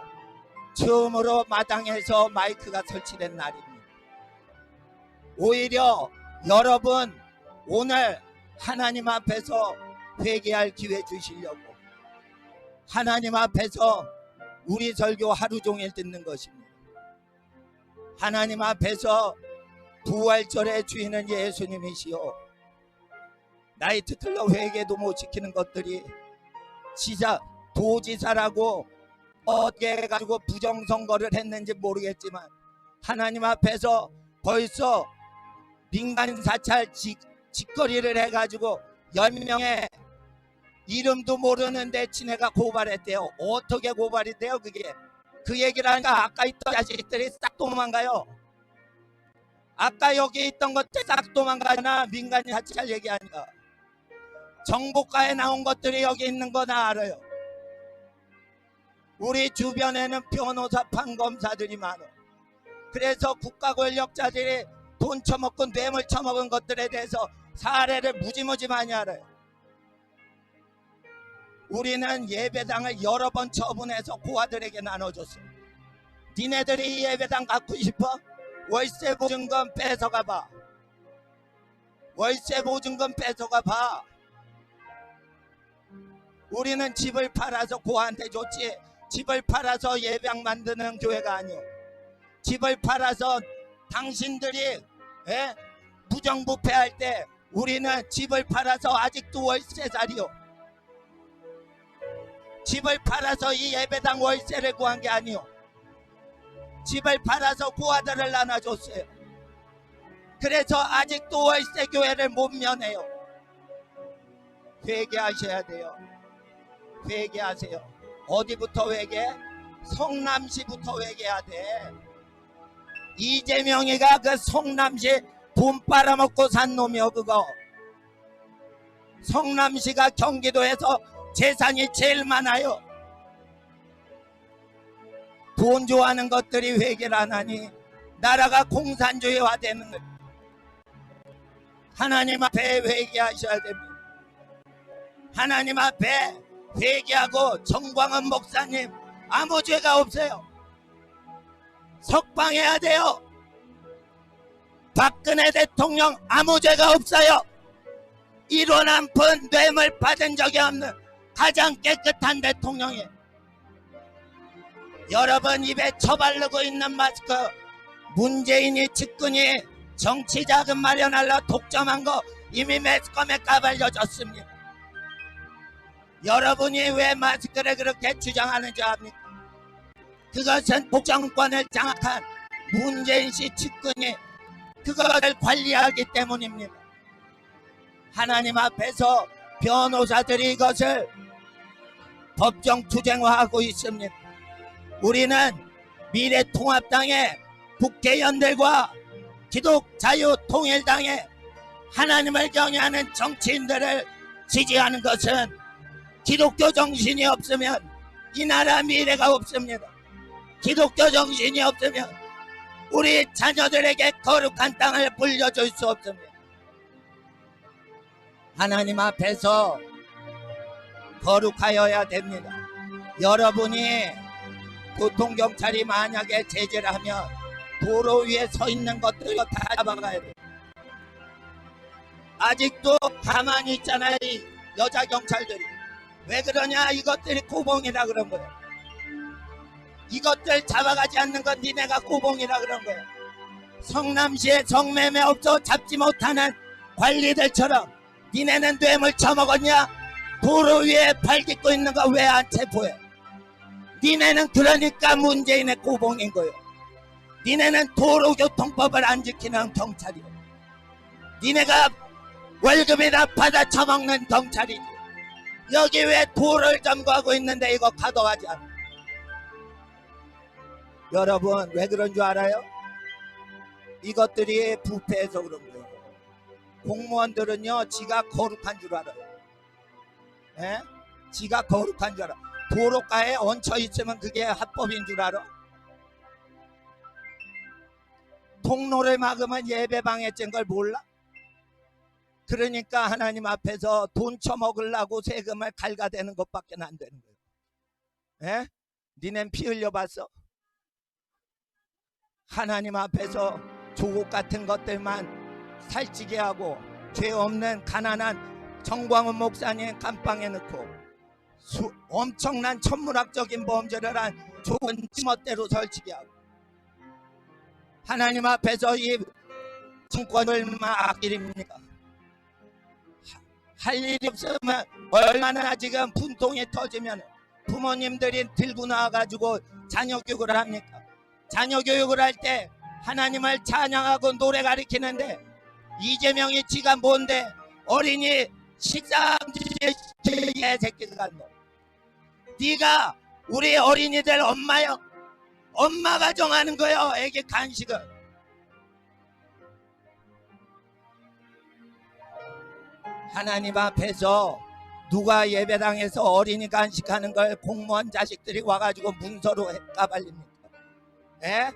처음으로 마당에서 마이크가 설치된 날입니다. 오히려 여러분 오늘 하나님 앞에서 회개할 기회 주시려고 하나님 앞에서 우리 설교 하루 종일 듣는 것입니다. 하나님 앞에서 부활절의 주인은 예수님이시오. 나이트 클럽 회개도 못 지키는 것들이 진짜 도지사라고 어떻게 해가지고 부정선거를 했는지 모르겠지만 하나님 앞에서 벌써 민간 사찰 짓거리를 해가지고 10명의 이름도 모르는데 지네가 고발했대요. 어떻게 고발이 돼요 그게? 그 얘기를 하니까 아까 있던 자식들이 싹 도망가요. 아까 여기 있던 것들 싹 도망가나 민간 사찰 얘기하니까. 정보가에 나온 것들이 여기 있는 거 나 알아요. 우리 주변에는 변호사 판검사들이 많아. 그래서 국가 권력자들이 돈 처먹고 뇌물 처먹은 것들에 대해서 사례를 무지무지 많이 알아요. 우리는 예배당을 여러 번 처분해서 고아들에게 나눠줬어요. 니네들이 이 예배당 갖고 싶어? 월세 보증금 뺏어가 봐. 월세 보증금 뺏어가 봐. 우리는 집을 팔아서 고아한테 줬지 집을 팔아서 예배당 만드는 교회가 아니오. 집을 팔아서 당신들이 부정부패할 때 우리는 집을 팔아서 아직도 월세살이요. 집을 팔아서 이 예배당 월세를 구한 게 아니오. 집을 팔아서 고아들을 나눠줬어요. 그래서 아직도 월세 교회를 못 면해요. 회개하셔야 돼요. 회개하세요. 어디부터 회개? 성남시부터 회개해야 돼. 이재명이가 그 성남시 돈 빨아먹고 산 놈이요 그거. 성남시가 경기도에서 재산이 제일 많아요. 돈 좋아하는 것들이 회개를 안 하니 나라가 공산주의화되는 거예요. 하나님 앞에 회개하셔야 됩니다. 하나님 앞에 회개하고 정광훈 목사님 아무 죄가 없어요. 석방해야 돼요. 박근혜 대통령 아무 죄가 없어요. 1원 한 푼 뇌물 받은 적이 없는 가장 깨끗한 대통령이에요. 여러분 입에 처바르고 있는 마스크 문재인이 측근이 정치 자금 마련하려 독점한 거 이미 매스컴에 까발려졌습니다. 여러분이 왜 마스크를 그렇게 주장하는지 압니까? 그것은 복정권을 장악한 문재인 씨 측근이 그것을 관리하기 때문입니다. 하나님 앞에서 변호사들이 이것을 법정 투쟁화하고 있습니다. 우리는 미래통합당의 국회의원들과 기독자유통일당의 하나님을 경외하는 정치인들을 지지하는 것은 기독교 정신이 없으면 이 나라 미래가 없습니다. 기독교 정신이 없으면 우리 자녀들에게 거룩한 땅을 물려줄 수 없습니다. 하나님 앞에서 거룩하여야 됩니다. 여러분이 교통경찰이 만약에 제재를 하면 도로 위에 서 있는 것들을 다 잡아가야 돼요. 아직도 가만히 있잖아요. 이 여자 경찰들이. 왜 그러냐? 이것들이 고봉이라 그런 거예요. 이것들 잡아가지 않는 건 니네가 고봉이라 그런 거예요. 성남시에 성매매 업소 잡지 못하는 관리들처럼 니네는 뇌물 처먹었냐? 도로 위에 발 딛고 있는 거 왜 안 체포해? 니네는 그러니까 문재인의 고봉인 거예요. 니네는 도로교통법을 안 지키는 경찰이에요. 니네가 월급이나 받아 처먹는 경찰이지. 여기 왜 도를 점거하고 있는데 이거 가둬가지 않아? 여러분 왜 그런 줄 알아요? 이것들이 부패해서 그런 거예요. 공무원들은요 지가 거룩한 줄 알아요. 예? 지가 거룩한 줄 알아. 도로가에 얹혀 있으면 그게 합법인 줄 알아? 통로를 막으면 예배방에 찐 걸 몰라? 그러니까 하나님 앞에서 돈 처먹으려고 세금을 갈가대는 것밖에 안 되는 거예요. 예? 니넨 피 흘려봤어? 하나님 앞에서 조국 같은 것들만 살찌게 하고 죄 없는 가난한 정광훈 목사님 감방에 넣고 엄청난 천문학적인 범죄를 한 좋은 지멋대로 설치게 하고 하나님 앞에서 이 정권을 막 기립니까? 할 일이 없으면 얼마나 지금 분통이 터지면 부모님들이 들고 나와가지고 자녀 교육을 합니까? 자녀 교육을 할 때 하나님을 찬양하고 노래 가리키는데 이재명이 지가 뭔데 어린이 식사금지에 새끼들 같노. 네가 우리 어린이들 엄마요. 엄마가 정하는 거예요. 애기 간식을. 하나님 앞에서 누가 예배당에서 어린이 간식하는 걸 공무원 자식들이 와가지고 문서로 까발립니까? 예?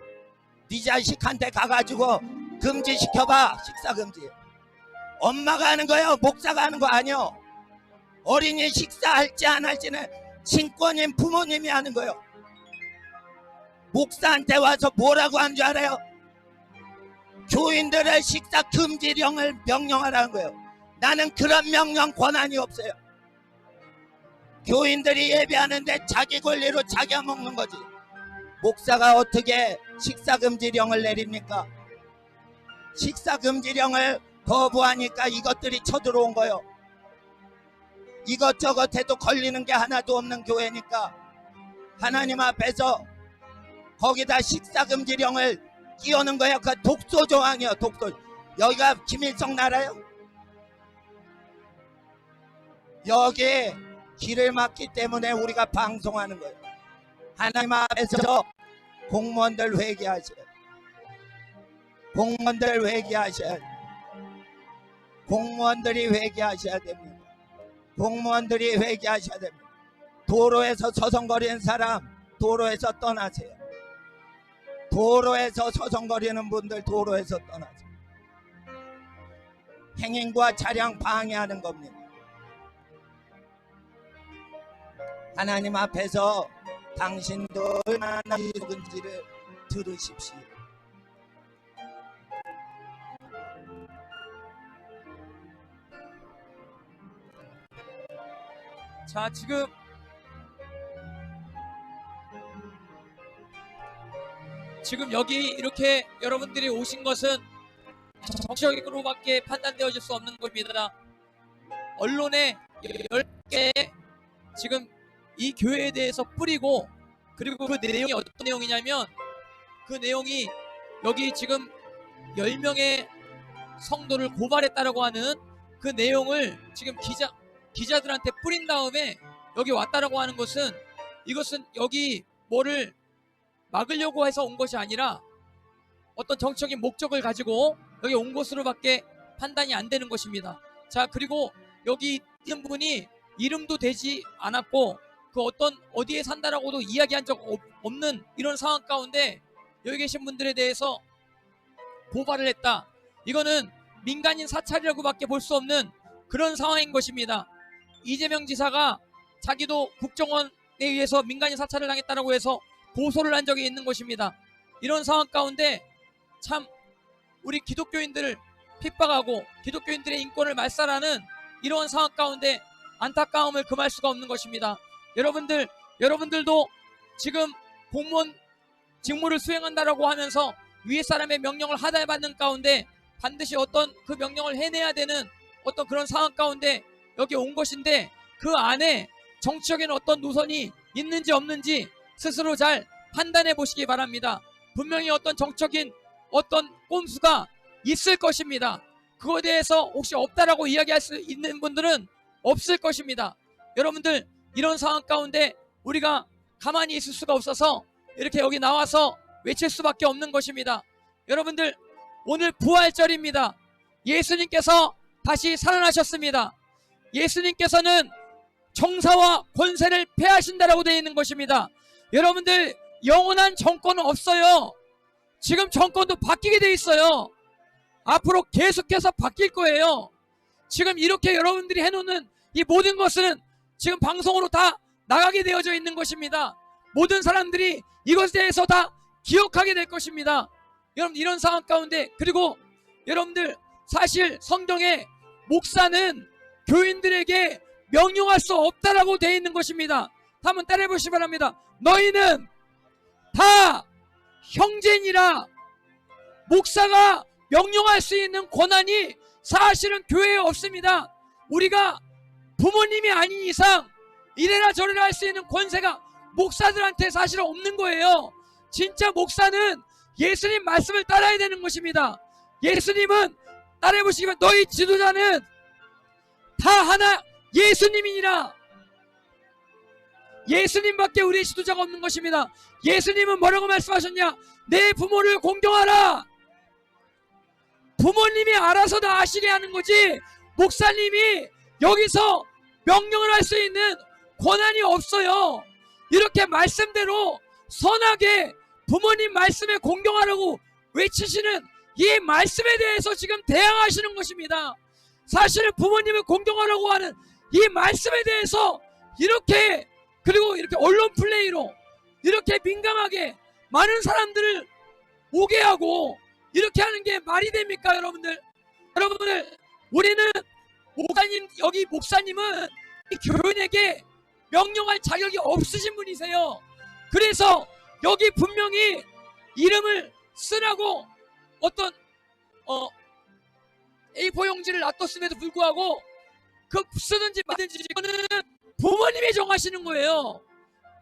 네 자식한테 가가지고 금지시켜봐. 식사금지. 엄마가 하는 거예요. 목사가 하는 거 아니요. 어린이 식사할지 안 할지는 신권인 부모님이 하는 거예요. 목사한테 와서 뭐라고 한 줄 알아요? 교인들의 식사 금지령을 명령하라는 거예요. 나는 그런 명령 권한이 없어요. 교인들이 예배하는데 자기 권리로 자기가 먹는 거지. 목사가 어떻게 식사금지령을 내립니까? 식사금지령을 거부하니까 이것들이 쳐들어온 거예요. 이것저것 해도 걸리는 게 하나도 없는 교회니까 하나님 앞에서 거기다 식사금지령을 끼우는 거예요. 그 독소조항이에요. 독소. 여기가 김일성 나라요? 여기 길을 막기 때문에 우리가 방송하는 거예요. 하나님 앞에서 공무원들 회개하셔야 돼요. 공무원들 회개하셔야 돼요. 공무원들이 회개하셔야 됩니다. 공무원들이 회개하셔야 됩니다. 도로에서 서성거리는 사람 도로에서 떠나세요. 도로에서 서성거리는 분들 도로에서 떠나세요. 행인과 차량 방해하는 겁니다. 하나님 앞에서 당신도 얼마나 이룩은지를 들으십시오. 자, 지금 여기 이렇게 여러분들이 오신 것은 정치적으로밖에 판단되어질 수 없는 겁니다. 언론에 10개 지금 이 교회에 대해서 뿌리고, 그리고 그 내용이 어떤 내용이냐면 그 내용이 여기 지금 10명의 성도를 고발했다라고 하는 그 내용을 지금 기자들한테 뿌린 다음에 여기 왔다라고 하는 것은, 이것은 여기 뭐를 막으려고 해서 온 것이 아니라 어떤 정치적인 목적을 가지고 여기 온 것으로밖에 판단이 안 되는 것입니다. 자, 그리고 여기 있는 분이 이름도 되지 않았고 그 어떤 어디에 산다라고도 이야기한 적 없는 이런 상황 가운데 여기 계신 분들에 대해서 고발을 했다. 이거는 민간인 사찰이라고밖에 볼 수 없는 그런 상황인 것입니다. 이재명 지사가 자기도 국정원에 의해서 민간인 사찰을 당했다라고 해서 고소를 한 적이 있는 것입니다. 이런 상황 가운데 참 우리 기독교인들을 핍박하고 기독교인들의 인권을 말살하는 이러한 상황 가운데 안타까움을 금할 수가 없는 것입니다. 여러분들도 지금 공무원 직무를 수행한다라고 하면서 위에 사람의 명령을 하달받는 가운데 반드시 어떤 그 명령을 해내야 되는 어떤 그런 상황 가운데 여기 온 것인데 그 안에 정치적인 어떤 노선이 있는지 없는지 스스로 잘 판단해 보시기 바랍니다. 분명히 어떤 정적인 어떤 꼼수가 있을 것입니다. 그거에 대해서 혹시 없다라고 이야기할 수 있는 분들은 없을 것입니다. 여러분들 이런 상황 가운데 우리가 가만히 있을 수가 없어서 이렇게 여기 나와서 외칠 수밖에 없는 것입니다. 여러분들 오늘 부활절입니다. 예수님께서 다시 살아나셨습니다. 예수님께서는 정사와 권세를 패하신다라고 되어 있는 것입니다. 여러분들 영원한 정권은 없어요. 지금 정권도 바뀌게 돼 있어요. 앞으로 계속해서 바뀔 거예요. 지금 이렇게 여러분들이 해놓는 이 모든 것은 지금 방송으로 다 나가게 되어져 있는 것입니다. 모든 사람들이 이것에 대해서 다 기억하게 될 것입니다. 여러분 이런 상황 가운데 그리고 여러분들 사실 성경에 목사는 교인들에게 명령할 수 없다라고 되어 있는 것입니다. 한번 따라해 보시기 바랍니다. 너희는 다 형제니라. 목사가 명령할 수 있는 권한이 사실은 교회에 없습니다. 우리가 부모님이 아닌 이상 이래라 저래라 할 수 있는 권세가 목사들한테 사실은 없는 거예요. 진짜 목사는 예수님 말씀을 따라야 되는 것입니다. 예수님은 따라해 보시기 바랍니다. 너희 지도자는 다 하나 예수님이니라. 예수님밖에 우리의 지도자가 없는 것입니다. 예수님은 뭐라고 말씀하셨냐? 내 부모를 공경하라. 부모님이 알아서 다 아시게 하는 거지 목사님이 여기서 명령을 할 수 있는 권한이 없어요. 이렇게 말씀대로 선하게 부모님 말씀에 공경하라고 외치시는 이 말씀에 대해서 지금 대항하시는 것입니다. 사실은 부모님을 공경하라고 하는 이 말씀에 대해서 이렇게 그리고 이렇게 언론 플레이로 이렇게 민감하게 많은 사람들을 오게 하고 이렇게 하는 게 말이 됩니까? 여러분들 우리는 목사님, 여기 목사님은 이 교인에게 명령할 자격이 없으신 분이세요. 그래서 여기 분명히 이름을 쓰라고 어떤 A4 용지를 놔뒀음에도 불구하고 그 쓰든지 말든지 이거는 부모님이 정하시는 거예요.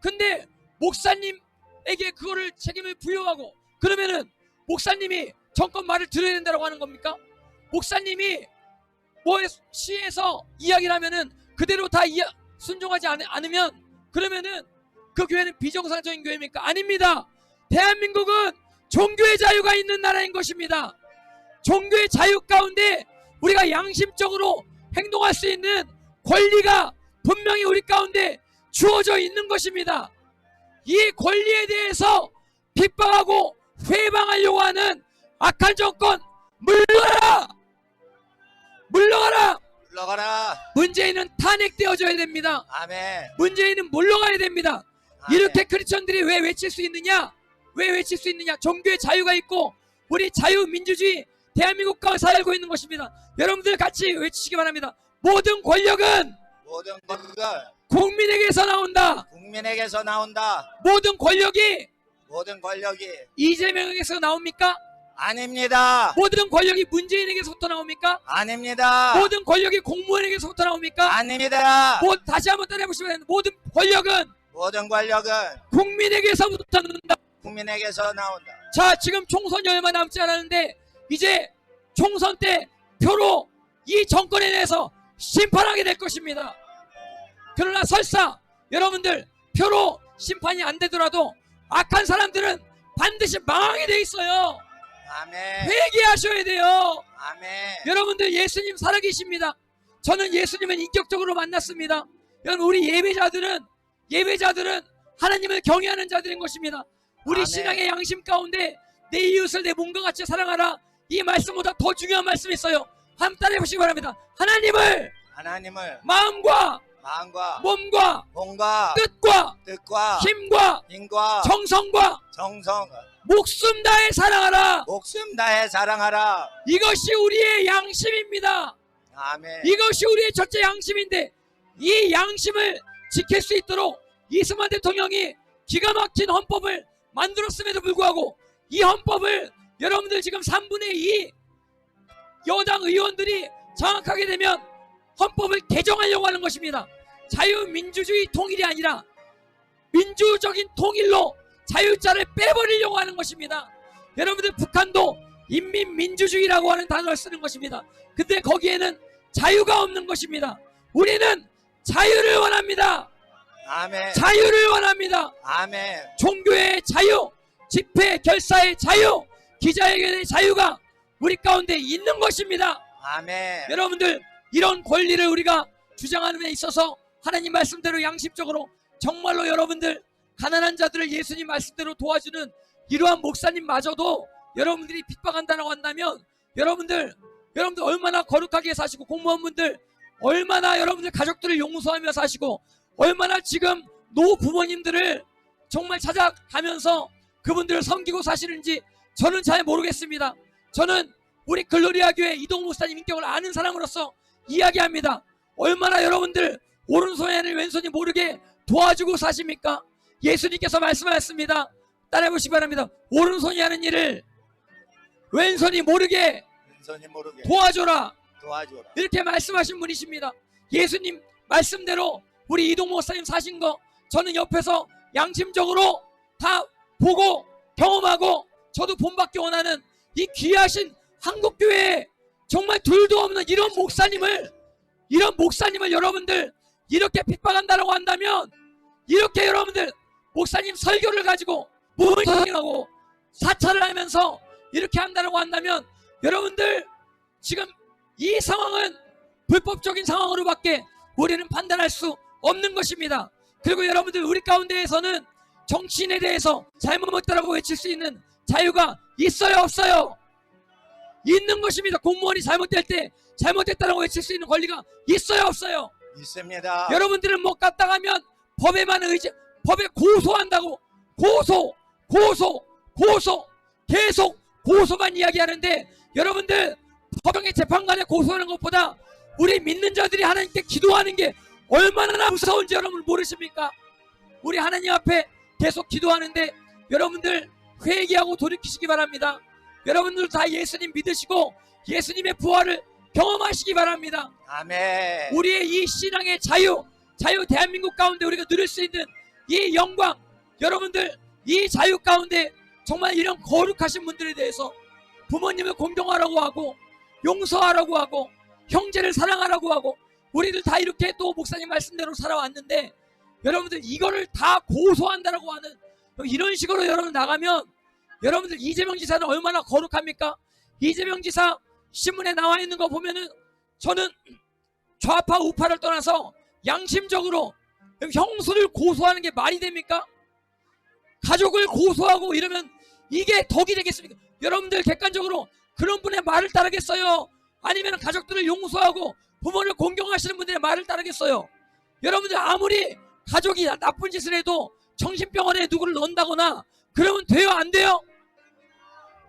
근데 목사님에게 그거를 책임을 부여하고 그러면은 목사님이 정권 말을 들어야 된다고 하는 겁니까? 목사님이 뭐 시에서 이야기를 하면은 그대로 다 순종하지 않으면 그러면은 그 교회는 비정상적인 교회입니까? 아닙니다. 대한민국은 종교의 자유가 있는 나라인 것입니다. 종교의 자유 가운데 우리가 양심적으로 행동할 수 있는 권리가 분명히 우리 가운데 주어져 있는 것입니다. 이 권리에 대해서 핍박하고 회방하려고 하는 악한 정권 물러가라! 물러가라! 물러가라. 문재인은 탄핵되어져야 됩니다. 아멘. 문재인은 물러가야 됩니다. 아멘. 이렇게 크리스천들이 왜 외칠 수 있느냐? 왜 외칠 수 있느냐? 종교의 자유가 있고 우리 자유민주주의 대한민국 가운데 살고 있는 것입니다. 여러분들 같이 외치시기 바랍니다. 모든 권력은 국민에게서 나온다. 국민에게서 나온다. 모든 권력이 이재명에게서 나옵니까? 아닙니다. 모든 권력이 문재인에게서부터 나옵니까? 아닙니다. 모든 권력이 공무원에게서부터 나옵니까? 아닙니다. 다시 한번 따라해 보시면 모든 권력은 국민에게서부터 나온다. 국민에게서 나온다. 자, 지금 총선이 얼마 남지 않았는데 이제 총선 때 표로 이 정권에 대해서 심판하게 될 것입니다. 그러나 설사 여러분들 표로 심판이 안 되더라도 악한 사람들은 반드시 망하게 돼 있어요. 아멘. 회개하셔야 돼요. 아멘. 여러분들 예수님 살아계십니다. 저는 예수님을 인격적으로 만났습니다. 여러분 우리 예배자들은 예배자들은 하나님을 경외하는 자들인 것입니다. 우리 아멘. 신앙의 양심 가운데 내 이웃을 내 몸과 같이 사랑하라, 이 말씀보다 더 중요한 말씀이 있어요. 한번 따라해 보시기 바랍니다. 하나님을 마음과 몸과 몸과 뜻과 뜻과 힘과 힘과 정성과 정성 목숨 다해 사랑하라. 목숨 다해 사랑하라. 이것이 우리의 양심입니다. 아멘. 이것이 우리의 첫째 양심인데, 이 양심을 지킬 수 있도록 이승만 대통령이 기가 막힌 헌법을 만들었음에도 불구하고 이 헌법을 여러분들 지금 3분의 2 여당 의원들이 장악하게 되면 헌법을 개정하려고 하는 것입니다. 자유민주주의 통일이 아니라 민주적인 통일로 자유자를 빼버리려고 하는 것입니다. 여러분들 북한도 인민민주주의라고 하는 단어를 쓰는 것입니다. 근데 거기에는 자유가 없는 것입니다. 우리는 자유를 원합니다. 아멘. 자유를 원합니다. 아멘. 종교의 자유, 집회 결사의 자유, 기자회견의 자유가 우리 가운데 있는 것입니다. 아멘. 여러분들, 이런 권리를 우리가 주장하는 데 있어서 하나님 말씀대로 양심적으로 정말로 여러분들 가난한 자들을 예수님 말씀대로 도와주는 이러한 목사님마저도 여러분들이 핍박한다고 한다면 여러분들 얼마나 거룩하게 사시고, 공무원분들 얼마나 여러분들 가족들을 용서하며 사시고, 얼마나 지금 노부모님들을 정말 찾아가면서 그분들을 섬기고 사시는지 저는 잘 모르겠습니다. 저는 우리 글로리아 교회 이동우 목사님 인격을 아는 사람으로서 이야기합니다. 얼마나 여러분들 오른손이 아닌 왼손이 모르게 도와주고 사십니까? 예수님께서 말씀하셨습니다. 따라해보시기 바랍니다. 오른손이 하는 일을 왼손이 모르게 도와줘라. 이렇게 말씀하신 분이십니다. 예수님 말씀대로 우리 이동우 목사님 사신 거 저는 옆에서 양심적으로 다 보고 경험하고, 저도 본받기 원하는 이 귀하신 한국교회에 정말 둘도 없는 이런 목사님을 여러분들 이렇게 핍박한다고 한다면, 이렇게 여러분들 목사님 설교를 가지고 무능하고 사찰을 하면서 이렇게 한다고 한다면, 여러분들 지금 이 상황은 불법적인 상황으로밖에 우리는 판단할 수 없는 것입니다. 그리고 여러분들, 우리 가운데에서는 정치인에 대해서 잘못했다라고 외칠 수 있는 자유가 있어요, 없어요? 있는 것입니다. 공무원이 잘못될 때 잘못했다라고 외칠 수 있는 권리가 있어요, 없어요? 있습니다. 여러분들은 못 갔다 가면 법에 고소한다고 계속 고소만 이야기하는데, 여러분들 법정의 재판관에 고소하는 것보다 우리 믿는 자들이 하나님께 기도하는 게 얼마나 무서운지 여러분 모르십니까? 우리 하나님 앞에 계속 기도하는데 여러분들 회개하고 돌이키시기 바랍니다. 여러분들 다 예수님 믿으시고 예수님의 부활을 경험하시기 바랍니다. 아멘. 우리의 이 신앙의 자유 대한민국 가운데 우리가 누릴 수 있는 이 영광, 여러분들 이 자유 가운데 정말 이런 거룩하신 분들에 대해서 부모님을 공경하라고 하고, 용서하라고 하고, 형제를 사랑하라고 하고, 우리들 다 이렇게 또 목사님 말씀대로 살아왔는데, 여러분들 이거를 다 고소한다라고 하는 이런 식으로 여러분 나가면, 여러분들 이재명 지사는 얼마나 거룩합니까? 이재명 지사 신문에 나와 있는 거 보면은 저는 좌파 우파를 떠나서 양심적으로 형수를 고소하는 게 말이 됩니까? 가족을 고소하고 이러면 이게 덕이 되겠습니까? 여러분들 객관적으로 그런 분의 말을 따르겠어요? 아니면 가족들을 용서하고 부모를 공경하시는 분들의 말을 따르겠어요? 여러분들 아무리 가족이 나쁜 짓을 해도 정신병원에 누구를 넣는다거나 그러면 돼요, 안 돼요?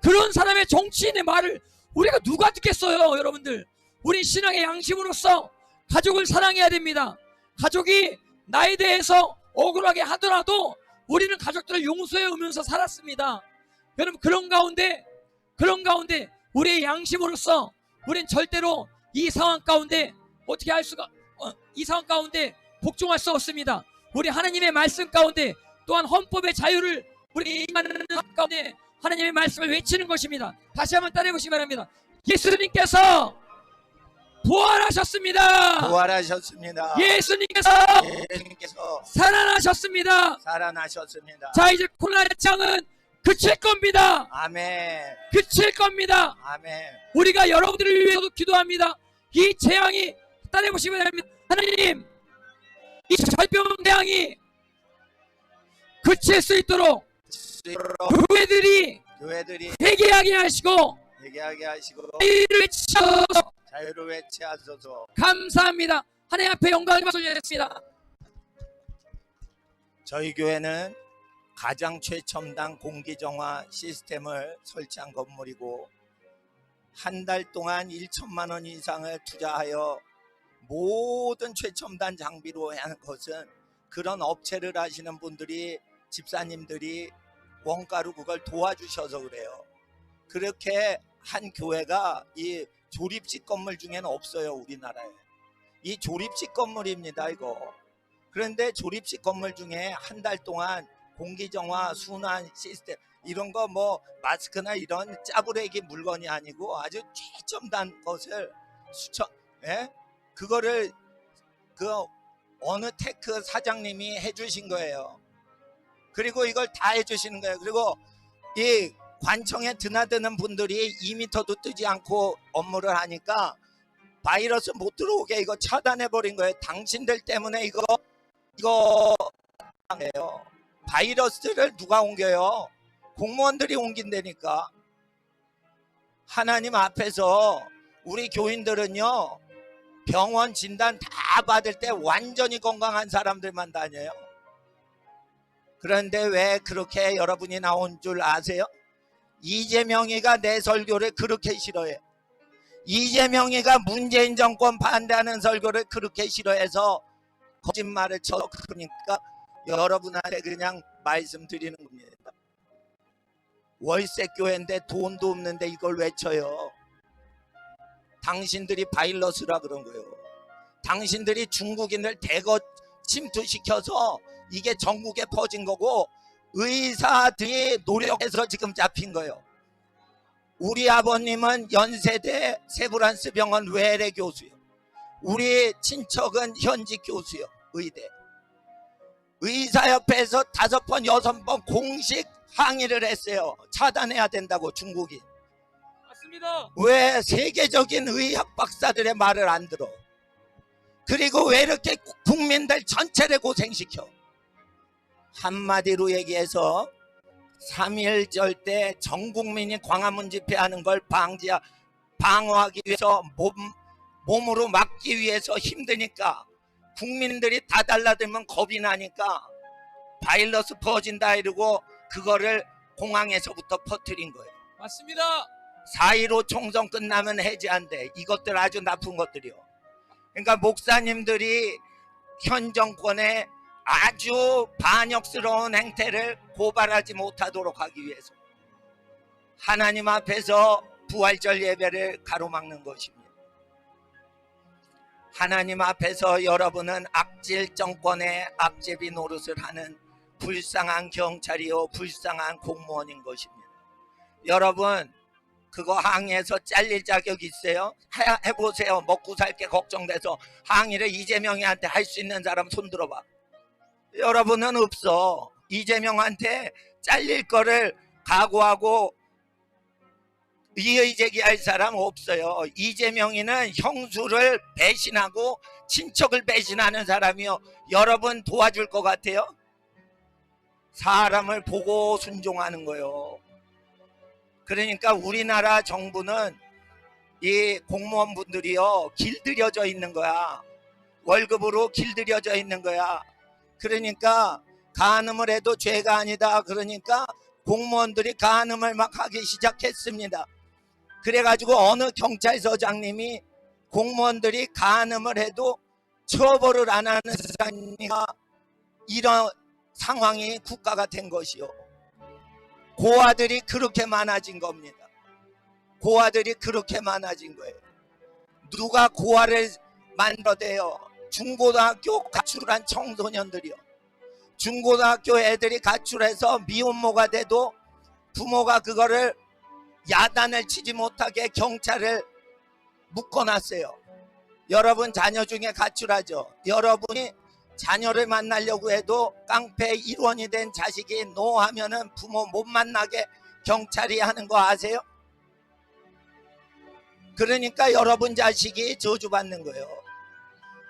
그런 사람의 정치인의 말을 우리가 누가 듣겠어요? 여러분들, 우리 신앙의 양심으로서 가족을 사랑해야 됩니다. 가족이 나에 대해서 억울하게 하더라도 우리는 가족들을 용서해 오면서 살았습니다. 여러분, 그런 가운데 우리의 양심으로서 우린 절대로 이 상황 가운데 어떻게 할 수가 이 상황 가운데 복종할 수 없습니다. 우리 하나님의 말씀 가운데, 또한 헌법의 자유를 우리 임하는 가운데 하나님의 말씀을 외치는 것입니다. 다시 한번 따라해 보시기 바랍니다. 예수님께서 부활하셨습니다. 예수님께서 살아나셨습니다. 자, 이제 코로나 장은 그칠 겁니다. 아멘. 그칠 겁니다. 아멘. 우리가 여러분들을 위해서도 기도합니다. 이 재앙이, 따라해 보시기 바랍니다. 하나님, 이 절병 재앙이 그칠 수 있도록 교회들이 교회들이 회개하게 하시고 회개하게 하시고 자유를 외쳐 자유를 외치하소서. 감사합니다. 하나님 앞에 영광을 받습니다. 저희 교회는 가장 최첨단 공기정화 시스템을 설치한 건물이고 한 달 동안 1천만 원 이상을 투자하여 모든 최첨단 장비로 하는 것은 그런 업체를 하시는 분들이 집사님들이 원가로 그걸 도와주셔서 그래요. 그렇게 한 교회가 이 조립식 건물 중에는 없어요. 우리나라에 이 조립식 건물입니다 이거. 그런데 조립식 건물 중에 한 달 동안 공기정화 순환 시스템 이런 거 뭐 마스크나 이런 짜부레기 물건이 아니고 아주 최첨단 것을 그거를 그 어느 테크 사장님이 해주신 거예요. 그리고 이걸 다 해주시는 거예요. 그리고 이 관청에 드나드는 분들이 2m도 뜨지 않고 업무를 하니까 바이러스 못 들어오게 이거 차단해 버린 거예요. 당신들 때문에 이거 해요. 바이러스를 누가 옮겨요? 공무원들이 옮긴다니까. 하나님 앞에서 우리 교인들은요 병원 진단 다 받을 때 완전히 건강한 사람들만 다녀요. 그런데 왜 그렇게 여러분이 나온 줄 아세요? 이재명이가 내 설교를 그렇게 싫어해. 이재명이가 문재인 정권 반대하는 설교를 그렇게 싫어해서 거짓말을 쳐. 그러니까 여러분한테 그냥 말씀드리는 겁니다. 월세 교회인데 돈도 없는데 이걸 외쳐요. 당신들이 바이러스라 그런 거예요. 당신들이 중국인을 대거 침투시켜서 이게 전국에 퍼진 거고 의사들이 노력해서 지금 잡힌 거예요. 우리 아버님은 연세대 세브란스 병원 외래 교수요. 우리 친척은 현직 교수요. 의대. 의사협회에서 5번 6번 공식 항의를 했어요. 차단해야 된다고 중국이. 맞습니다. 왜 세계적인 의학 박사들의 말을 안 들어? 그리고 왜 이렇게 국민들 전체를 고생시켜? 한마디로 얘기해서 3.1절 때 전 국민이 광화문 집회하는 걸 방어하기 위해서 몸으로 막기 위해서 힘드니까 국민들이 다 달라들면 겁이 나니까 바이러스 퍼진다 이러고 그거를 공항에서부터 퍼뜨린 거예요. 맞습니다. 4.15 총선 끝나면 해제한대. 이것들 아주 나쁜 것들이요. 그러니까 목사님들이 현 정권에 아주 반역스러운 행태를 고발하지 못하도록 하기 위해서 하나님 앞에서 부활절 예배를 가로막는 것입니다. 하나님 앞에서 여러분은 악질 정권의 앞제비 노릇을 하는 불쌍한 경찰이요 불쌍한 공무원인 것입니다. 여러분 그거 항의해서 잘릴 자격 있어요? 해보세요. 먹고 살 게 걱정돼서 항의를 이재명이한테 할 수 있는 사람 손 들어봐. 여러분은 없어. 이재명한테 잘릴 거를 각오하고 이의 제기할 사람 없어요. 이재명이는 형수를 배신하고 친척을 배신하는 사람이요. 여러분 도와줄 것 같아요? 사람을 보고 순종하는 거예요. 그러니까 우리나라 정부는 이 공무원분들이요 길들여져 있는 거야. 월급으로 길들여져 있는 거야. 그러니까 간음을 해도 죄가 아니다. 그러니까 공무원들이 간음을 막 하기 시작했습니다. 그래가지고 어느 경찰서장님이 공무원들이 간음을 해도 처벌을 안 하는 세상이가 이런 상황이 국가가 된 것이요. 고아들이 그렇게 많아진 겁니다. 고아들이 그렇게 많아진 거예요. 누가 고아를 만들어대요? 중고등학교 가출한 청소년들이요. 중고등학교 애들이 가출해서 미혼모가 돼도 부모가 그거를 야단을 치지 못하게 경찰을 묶어놨어요. 여러분 자녀 중에 가출하죠. 여러분이 자녀를 만나려고 해도 깡패 일원이 된 자식이 노하면은 부모 못 만나게 경찰이 하는 거 아세요? 그러니까 여러분 자식이 저주받는 거예요.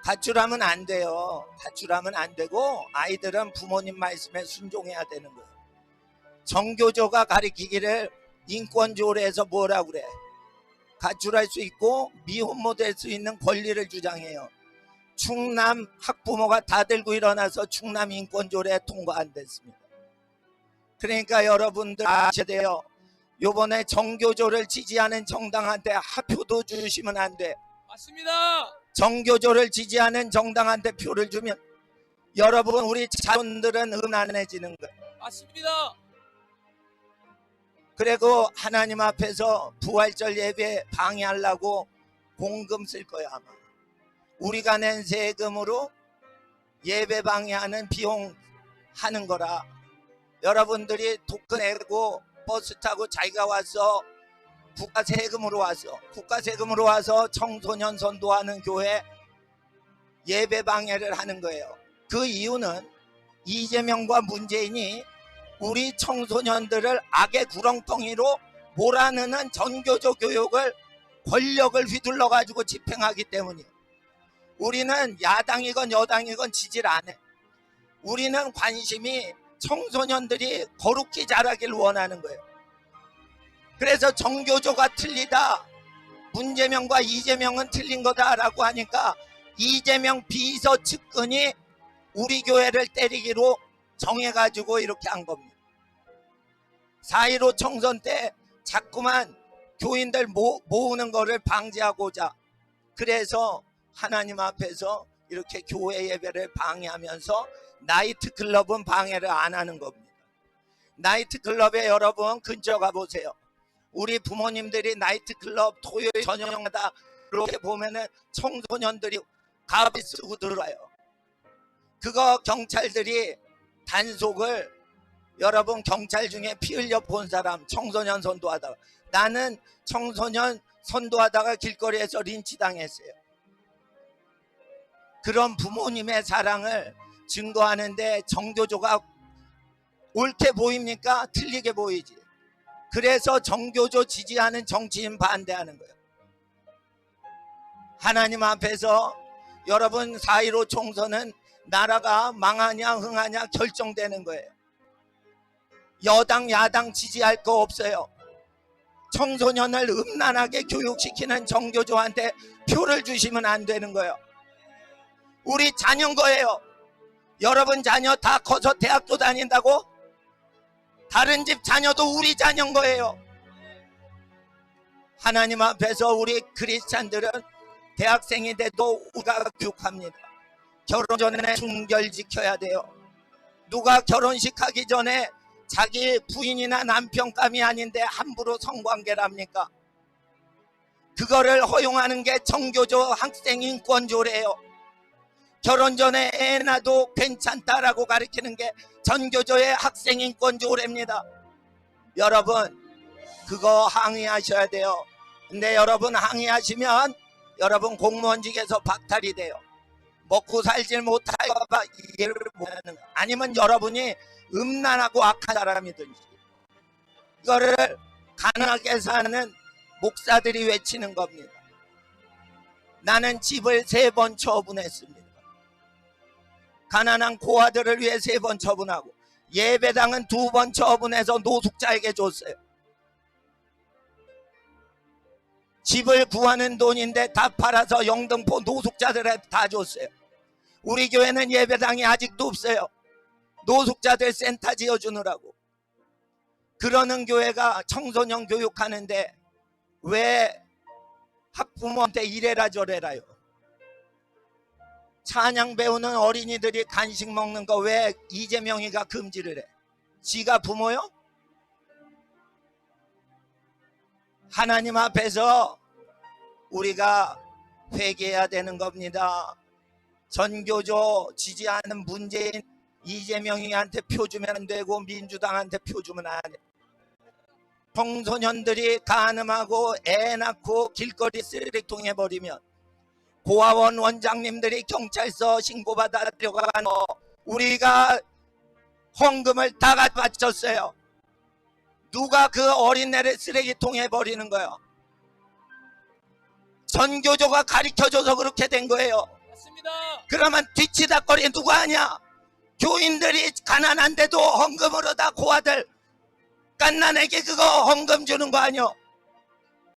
가출하면 안 돼요. 가출하면 안 되고 아이들은 부모님 말씀에 순종해야 되는 거예요. 정교조가 가리키기를 인권조례에서 뭐라 그래? 가출할 수 있고 미혼모 될 수 있는 권리를 주장해요. 충남 학부모가 다 들고 일어나서 충남 인권조례 통과 안 됐습니다. 그러니까 여러분들 아셔야 돼요. 요번에 정교조를 지지하는 정당한테 하표도 주시면 안 돼. 맞습니다. 정교조를 지지하는 정당한테 표를 주면 여러분 우리 자손들은 음란해지는 거예요. 맞습니다. 그리고 하나님 앞에서 부활절 예배 방해하려고 공금 쓸 거야 아마. 우리가 낸 세금으로 예배 방해하는 비용 하는 거라. 여러분들이 토큰 내고 버스 타고 자기가 와서 국가 세금으로 와서 청소년 선도하는 교회 예배 방해를 하는 거예요. 그 이유는 이재명과 문재인이 우리 청소년들을 악의 구렁텅이로 몰아넣는 전교조 교육을 권력을 휘둘러 가지고 집행하기 때문이에요. 우리는 야당이건 여당이건 지지를 안 해. 우리는 관심이 청소년들이 거룩히 자라길 원하는 거예요. 그래서 정교조가 틀리다, 문재명과 이재명은 틀린 거다라고 하니까 이재명 비서 측근이 우리 교회를 때리기로 정해가지고 이렇게 한 겁니다. 4.15 총선 때 자꾸만 교인들 모으는 거를 방지하고자, 그래서 하나님 앞에서 이렇게 교회 예배를 방해하면서 나이트클럽은 방해를 안 하는 겁니다. 나이트클럽에 여러분 근처 가보세요. 우리 부모님들이 나이트클럽 토요일 저녁마다 그렇게 보면은 청소년들이 가비 쓰고 들어와요. 그거 경찰들이 단속을, 여러분 경찰 중에 피 흘려 본 사람, 청소년 선도하다가, 나는 청소년 선도하다가 길거리에서 린치 당했어요. 그런 부모님의 사랑을 증거하는데 정교조가 옳게 보입니까? 틀리게 보이지. 그래서 정교조 지지하는 정치인 반대하는 거예요. 하나님 앞에서 여러분 4.15 총선은 나라가 망하냐 흥하냐 결정되는 거예요. 여당 야당 지지할 거 없어요. 청소년을 음란하게 교육시키는 정교조한테 표를 주시면 안 되는 거예요. 우리 자녀인 거예요. 여러분 자녀 다 커서 대학교 다닌다고? 다른 집 자녀도 우리 자녀인 거예요. 하나님 앞에서 우리 크리스찬들은 대학생이 돼도 우리가 교육합니다. 결혼 전에 순결 지켜야 돼요. 누가 결혼식 하기 전에 자기 부인이나 남편감이 아닌데 함부로 성관계를 합니까? 그거를 허용하는 게 정교조 학생인권조례예요. 결혼 전에 애 낳아도 괜찮다라고 가르치는 게 전교조의 학생인권조례입니다. 여러분 그거 항의하셔야 돼요. 근데 여러분 항의하시면 여러분 공무원직에서 박탈이 돼요. 먹고 살질 못할까봐 이해를 못하는 거예요. 아니면 여러분이 음란하고 악한 사람이든지. 이거를 가난하게 사는 목사들이 외치는 겁니다. 나는 집을 3번 처분했습니다. 가난한 고아들을 위해 3번 처분하고 예배당은 2번 처분해서 노숙자에게 줬어요. 집을 구하는 돈인데 다 팔아서 영등포 노숙자들한테 다 줬어요. 우리 교회는 예배당이 아직도 없어요. 노숙자들 센터 지어주느라고. 그러는 교회가 청소년 교육하는데 왜 학부모한테 이래라 저래라요? 찬양 배우는 어린이들이 간식 먹는 거 왜 이재명이가 금지를 해? 지가 부모요? 하나님 앞에서 우리가 회개해야 되는 겁니다. 전교조 지지하는 문재인 이재명이한테 표 주면 안 되고 민주당한테 표 주면 안 돼. 청소년들이 간음하고 애 낳고 길거리 쓰레기통에 버리면 고아원 원장님들이 경찰서 신고받아 들어가는 거 우리가 헌금을 다 바쳤어요. 누가 그 어린애를 쓰레기통에 버리는 거예요? 전교조가 가르쳐줘서 그렇게 된 거예요. 맞습니다. 그러면 뒤치다거리 누가 하냐? 교인들이 가난한데도 헌금으로 다 고아들 갓난에게 그거 헌금 주는 거 아니요?